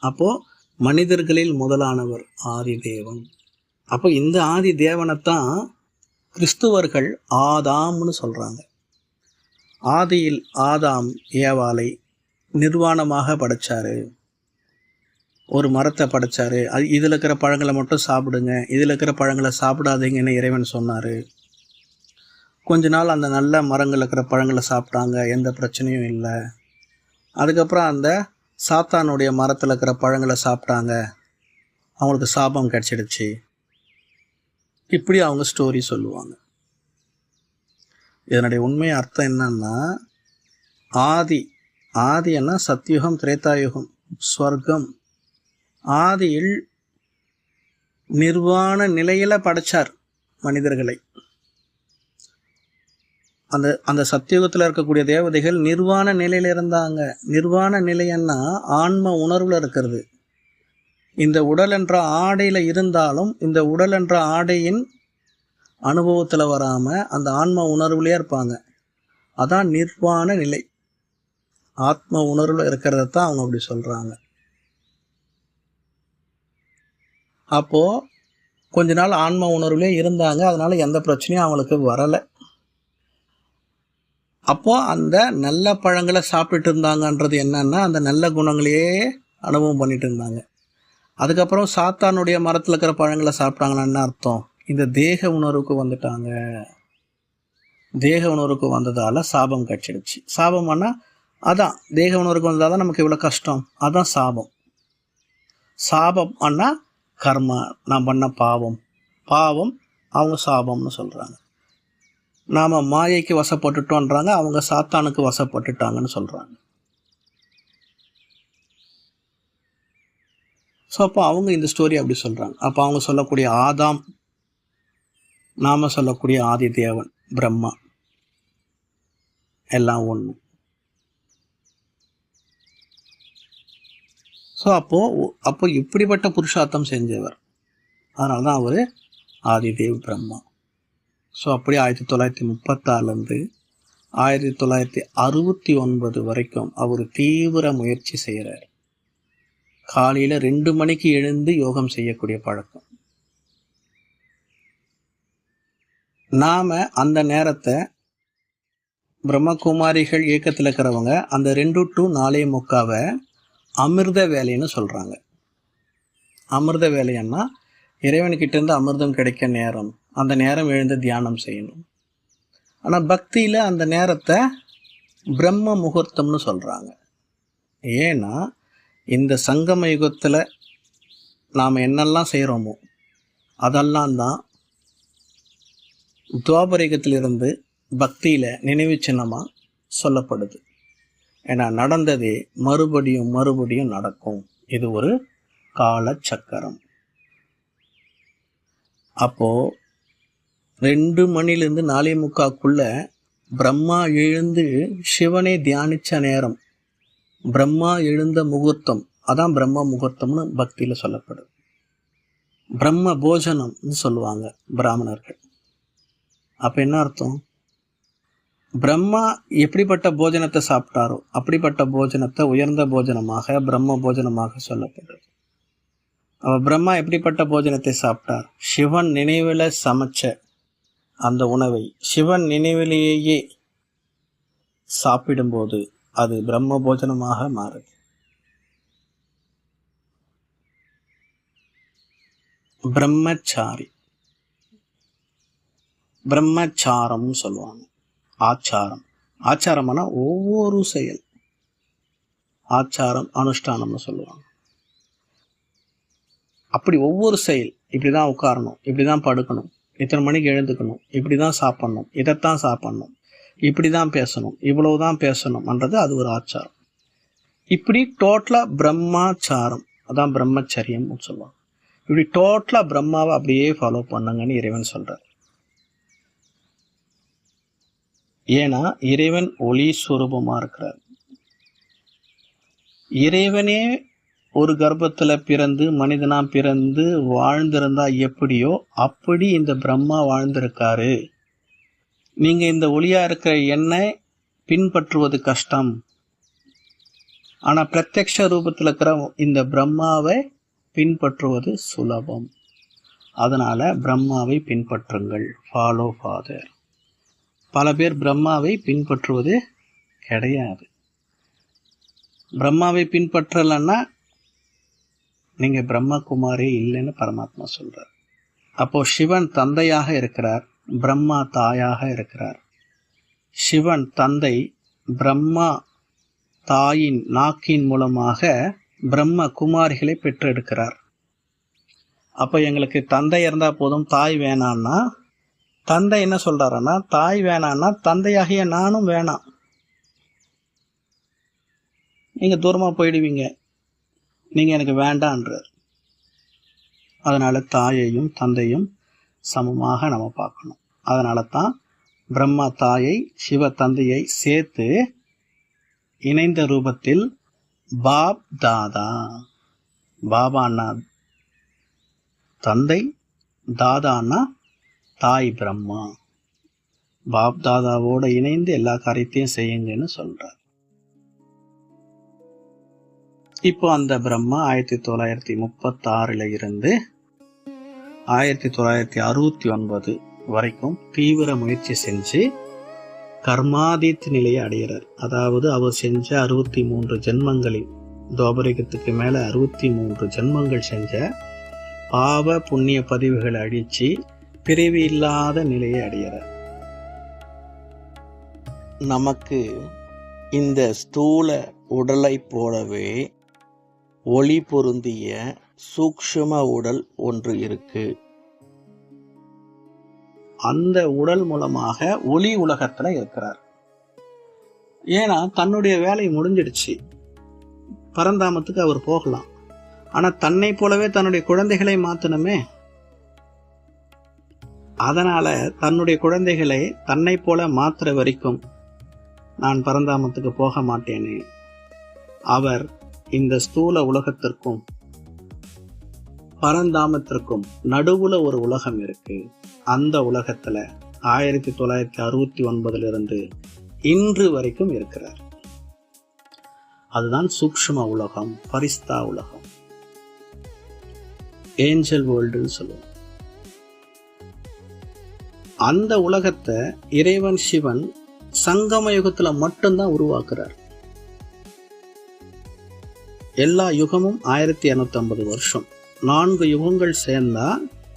அப்போது மனிதர்களில் முதலானவர் ஆதி தேவன். அப்போ இந்த ஆதி தேவனைத்தான் கிறிஸ்துவர்கள் ஆதாம்னு சொல்கிறாங்க. ஆதியில் ஆதாம் ஏவாளை நிர்வாணமாக படைச்சாரு. ஒரு மரத்தை படைச்சாரு. இதில் இருக்கிற பழங்களை மட்டும் சாப்பிடுங்க, இதில் இருக்கிற பழங்களை சாப்பிடாதீங்கன்னு இறைவன் சொன்னார். கொஞ்ச நாள் அந்த நல்ல மரங்கள் இருக்கிற பழங்களை சாப்பிட்டாங்க, எந்த பிரச்சனையும் இல்லை. அதுக்கப்புறம் அந்த சாத்தானுடைய மரத்தில் இருக்கிற பழங்களை சாப்பிட்டாங்க, அவங்களுக்கு சாபம் கிடச்சிடுச்சு. இப்படி அவங்க ஸ்டோரி சொல்லுவாங்க. இதனுடைய உண்மை அர்த்தம் என்னன்னா, ஆதின்னா சத்யுகம், திரேதாயுகம், ஸ்வர்க்கம். ஆதியில் நிர்வாண நிலையில் படைச்சார் மனிதர்களை. அந்த சத்தியுகத்தில் இருக்கக்கூடிய தேவதைகள் நிர்வாண நிலையில் இருந்தாங்க. நிர்வாண நிலையன்னா ஆன்ம உணர்வில் இருக்கிறது. இந்த உடல் என்ற ஆடையில் இருந்தாலும் இந்த உடல் என்ற ஆடையின் அனுபவத்தில் வராமல் அந்த ஆன்ம உணர்வுலேயே இருப்பாங்க. அதான் நிர்வாண நிலை. ஆத்ம உணர்வில் இருக்கிறத தான் அவங்க அப்படி சொல்கிறாங்க. அப்போது கொஞ்ச நாள் ஆன்ம உணர்வுலேயே இருந்தாங்க, அதனால எந்த பிரச்சனையும் அவங்களுக்கு வரலை. அப்போ அந்த நல்ல பழங்களை சாப்பிட்டுட்டு இருந்தாங்கன்றது என்னன்னா, அந்த நல்ல குணங்களையே அனுபவம் பண்ணிட்டு இருந்தாங்க. அதுக்கப்புறம் சாத்தானுடைய மரத்தில் இருக்கிற பழங்களை சாப்பிட்டாங்கன்னா என்ன அர்த்தம்? இந்த தேக உணர்வுக்கு வந்துட்டாங்க. தேக உணர்வுக்கு வந்ததால் சாபம் கட்சிடுச்சு. சாபம்னா அதான், தேக உணர்வுக்கு வந்ததால் தான் நமக்கு இவ்வளோ கஷ்டம், அதான் சாபம். சாபம் அண்ணா கர்மா, நான் பண்ண பாவம் அவங்க சாபம்னு சொல்கிறாங்க. நாம் மாயைக்கு வசப்பட்டுட்டோன்றாங்க, அவங்க சாத்தானுக்கு வசப்பட்டுட்டாங்கன்னு சொல்கிறாங்க. ஸோ அப்போ அவங்க இந்த ஸ்டோரி அப்படி சொல்கிறாங்க. அப்போ அவங்க சொல்லக்கூடிய ஆதாம், நாம் சொல்லக்கூடிய ஆதி தேவன், பிரம்மா எல்லாம் ஒன்று. ஸோ அப்போ இப்படிப்பட்ட புருஷார்த்தம் செஞ்சவர், அதனால தான் அவர் ஆதிதேவ் பிரம்மா. ஸோ அப்படி 1936 1969 வரைக்கும் அவர் தீவிர முயற்சி செய்கிறார். காலையில் 2 மணிக்கு எழுந்து யோகம் செய்யக்கூடிய பழக்கம். நாம் அந்த நேரத்தை பிரம்மகுமாரிகள் இயக்கத்தில் இருக்கிறவங்க அந்த 2 to 4:45 அமிர்த வேலைன்னு சொல்கிறாங்க. அமிர்த வேலைன்னா இறைவன்கிட்டேருந்து அமிர்தம் கிடைக்க நேரம், அந்த நேரம் எழுந்து தியானம் செய்யணும். ஆனால் பக்தியில் அந்த நேரத்தை பிரம்ம முகூர்த்தம்னு சொல்கிறாங்க. ஏன்னா இந்த சங்கம யுகத்தில் நாம் என்னெல்லாம் செய்கிறோமோ அதெல்லாம் தான் துவாபர யுகத்திலிருந்து பக்தியில் நினைவு சின்னமாக சொல்லப்படுது. ஏன்னா நடந்ததே மறுபடியும் மறுபடியும் நடக்கும். இது ஒரு கால சக்கரம். அப்போது 2 மணிலேருந்து 4:45 பிரம்மா எழுந்து சிவனை தியானித்த நேரம், பிரம்மா எழுந்த முகூர்த்தம், அதான் பிரம்ம முகூர்த்தம்னு பக்தியில் சொல்லப்படுது. பிரம்ம போஜனம்னு சொல்லுவாங்க பிராமணர்கள். அப்போ என்ன அர்த்தம்? பிரம்மா எப்படிப்பட்ட போஜனத்தை சாப்பிட்டாரோ அப்படிப்பட்ட போஜனத்தை உயர்ந்த போஜனமாக பிரம்ம போஜனமாக சொல்லப்படுது. அவர் பிரம்மா எப்படிப்பட்ட போஜனத்தை சாப்பிட்டார்? சிவன் நினைவில் சமைச்ச அந்த உணவை சிவன் நினைவிலேயே சாப்பிடும்போது அது பிரம்ம போஜனமாக மாறுது. பிரம்மச்சாரி, பிரம்மச்சாரம் சொல்லுவாங்க. ஆச்சாரம், ஆச்சாரம்னா ஒவ்வொரு செயல், ஆச்சாரம் அனுஷ்டானம்னு சொல்லுவாங்க. அப்படி ஒவ்வொரு செயல், இப்படி தான் உட்காரணும், இப்படி தான் படுக்கணும், இத்தனை மணிக்கு எழுந்துக்கணும், இப்படி தான் சாப்பிட்ணும், இதைத்தான் சாப்பிட்ணும், இப்படி தான் பேசணும், இவ்வளவு தான் பேசணும்ன்றது அது ஒரு ஆச்சாரம். இப்படி டோட்டலாக பிரம்மாச்சாரம், அதான் பிரம்மச்சரியம்னு சொல்லுவாங்க. இப்படி டோட்டலாக பிரம்மாவை அப்படியே ஃபாலோ பண்ணுங்கன்னு இறைவன் சொல்கிறார். ஏன்னா இறைவன் ஒளி ஸ்வரூபமாக இருக்கிறார். இறைவனே ஒரு கர்ப்பத்தில் பிறந்து மனிதனாக பிறந்து வாழ்ந்திருந்தா எப்படியோ அப்படி இந்த பிரம்மா வாழ்ந்திருக்காரு. நீங்கள் இந்த ஒளியாக இருக்கிற என்னை பின்பற்றுவது கஷ்டம், ஆனால் பிரத்யக்ஷ ரூபத்தில் இருக்கிற இந்த பிரம்மாவை பின்பற்றுவது சுலபம். அதனால் பிரம்மாவை பின்பற்றுங்கள், ஃபாலோ ஃபாதர். பல பேர் பிரம்மாவை பின்பற்றுவது கிடையாது. பிரம்மாவை பின்பற்றலைன்னா நீங்கள் பிரம்மகுமாரே இல்லைன்னு பரமாத்மா சொல்கிறார். அப்போது சிவன் தந்தையாக இருக்கிறார், பிரம்மா தாயாக இருக்கிறார். சிவன் தந்தை பிரம்மா தாயின் நாக்கின் மூலமாக பிரம்ம குமாரிகளை பெற்றெடுக்கிறார். அப்போ எங்களுக்கு தந்தை இருந்தால் போதும், தாய் வேணான்னா, தந்தை என்ன சொல்கிறாருன்னா, தாய் வேணான்னா தந்தையாகிய நானும் வேணாம், நீங்கள் தூரமாக போயிடுவீங்க, நீங்கள் எனக்கு வேண்டான்றார். அதனால் தாயையும் தந்தையும் சமமாக நம்ம பார்க்கணும். அதனால தான் பிரம்மா தாயை சிவ தந்தையை சேர்த்து இணைந்த ரூபத்தில் பாப் தாதா, பாபான்னா தந்தை, தாதான்னா தாய் பிரம்மா, பாப் தாதாவோடு இணைந்து எல்லா காரியத்தையும் செய்யுங்கன்னு சொல்கிறார். இப்போ அந்த பிரம்மா 1936 இருந்து 1969 வரைக்கும் தீவிர முயற்சி செஞ்சு கர்மாதீத் நிலையை அடைகிறார். அதாவது அவர் செஞ்ச 63 ஜென்மங்களில், துவாபரிகத்துக்கு மேலே 63 ஜென்மங்கள் செஞ்ச பாவ புண்ணிய பதிவுகளை அழித்து பிறவி இல்லாத நிலையை அடைகிறார். நமக்கு இந்த ஸ்தூல உடலை போலவே ஒளி பொருந்திய சூக்ஷ்ம உடல் ஒன்று இருக்கு. அந்த உடல் மூலமாக ஒளி உலகத்துல இருக்கிறார். ஏன்னா தன்னுடைய வேலை முடிஞ்சிடுச்சு, பரந்தாமத்துக்கு அவர் போகலாம். ஆனா தன்னை போலவே தன்னுடைய குழந்தைகளை மாத்தணுமே. அதனால தன்னுடைய குழந்தைகளை தன்னை போல மாத்திர வரைக்கும் நான் பரந்தாமத்துக்கு போக மாட்டேனே. அவர் இந்த ஸ்தூல உலகத்திற்கும் பரந்தாமத்திற்கும் நடுவுல ஒரு உலகம் இருக்கு. அந்த உலகத்துல 1969 இருந்து இன்று வரைக்கும் இருக்கிறார். அதுதான் சூக்ஷ்ம உலகம், பரிஸ்தா உலகம், ஏஞ்சல் வேர்ல்டுன்னு சொல்லுவோம். அந்த உலகத்தை இறைவன் சிவன் சங்கம யுகத்துல மட்டும்தான் உருவாக்குறார். எல்லா யுகமும் 1250 வருஷம். 4 யுகங்கள் சேர்ந்தா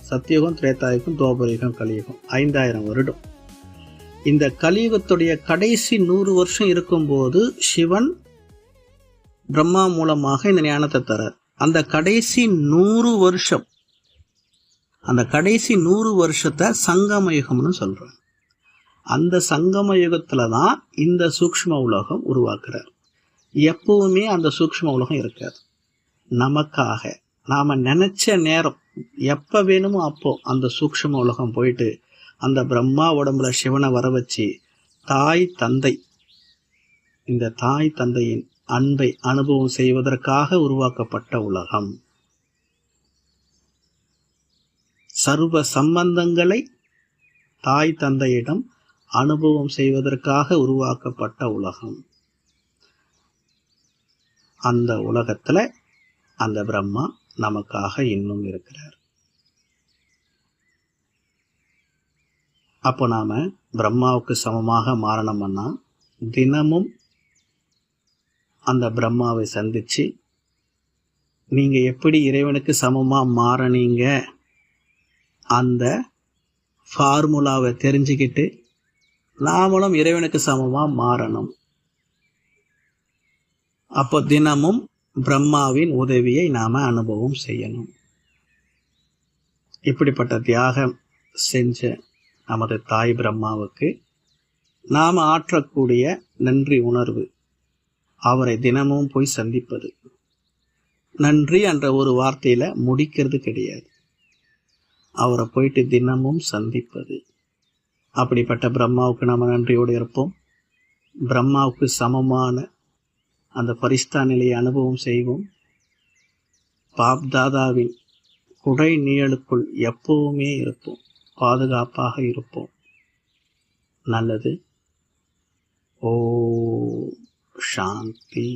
சத்தியுகம், திரேதாயுகம், துவாபரயுகம், கலியுகம் 5000 வருடம். இந்த கலியுகத்துடைய கடைசி 100 வருஷம் இருக்கும்போது சிவன் பிரம்மா மூலமாக இந்த ஞானத்தை தரார். அந்த கடைசி 100 வருஷம், அந்த கடைசி 100 வருஷத்தை சங்கம யுகம்னு சொல்றோம். அந்த சங்கம யுகத்துல தான் இந்த சூக்ஷ்ம உலகம் உருவாக்குறார். எப்பவுமே அந்த சூக்ஷ்ம உலகம் இருக்காது. நமக்காக நாம நினைச்ச நேரம் எப்ப வேணுமோ அப்போ அந்த சூக்ஷ்ம உலகம் போயிட்டு அந்த பிரம்மா உடம்புல சிவனை வர வச்சு தாய் தந்தை, இந்த தாய் தந்தையின் அன்பை அனுபவம் செய்வதற்காக உருவாக்கப்பட்ட உலகம். சர்வ சம்பந்தங்களை தாய் தந்தையிடம் அனுபவம் செய்வதற்காக உருவாக்கப்பட்ட உலகம். அந்த உலகத்துல அந்த பிரம்மா நமக்காக இன்னும் இருக்கிறார். அப்போ நாம பிரம்மாவுக்கு சமமாக மாறணும்னா தினமும் அந்த பிரம்மாவை சந்திச்சு, நீங்க எப்படி இறைவனுக்கு சமமா மாறனீங்க அந்த ஃபார்முலாவை தெரிஞ்சுக்கிட்டு நாமளும் இறைவனுக்கு சமமா மாறணும். அப்போ தினமும் பிரம்மாவின் உதவியை நாம அனுபவம் செய்யணும். இப்படிப்பட்ட தியாகம் செஞ்ச நமது தாய் பிரம்மாவுக்கு நாம ஆற்றக்கூடிய நன்றி உணர்வு, அவரை தினமும் போய் சந்திப்பது. நன்றி என்ற ஒரு வார்த்தையில முடிக்கிறது கிடையாது, அவரை போயிட்டு தினமும் சந்திப்பது. அப்படிப்பட்ட பிரம்மாவுக்கு நாம நன்றியோடு இருப்போம். பிரம்மாவுக்கு சமமான அந்த பரிஸ்தா நிலையை அனுபவம் செய்வோம். பாப் தாதாவின் குடை நிழலுக்குள் எப்பவுமே இருப்போம், பாதுகாப்பாக இருப்போம். நல்லது. ஓ சாந்தி.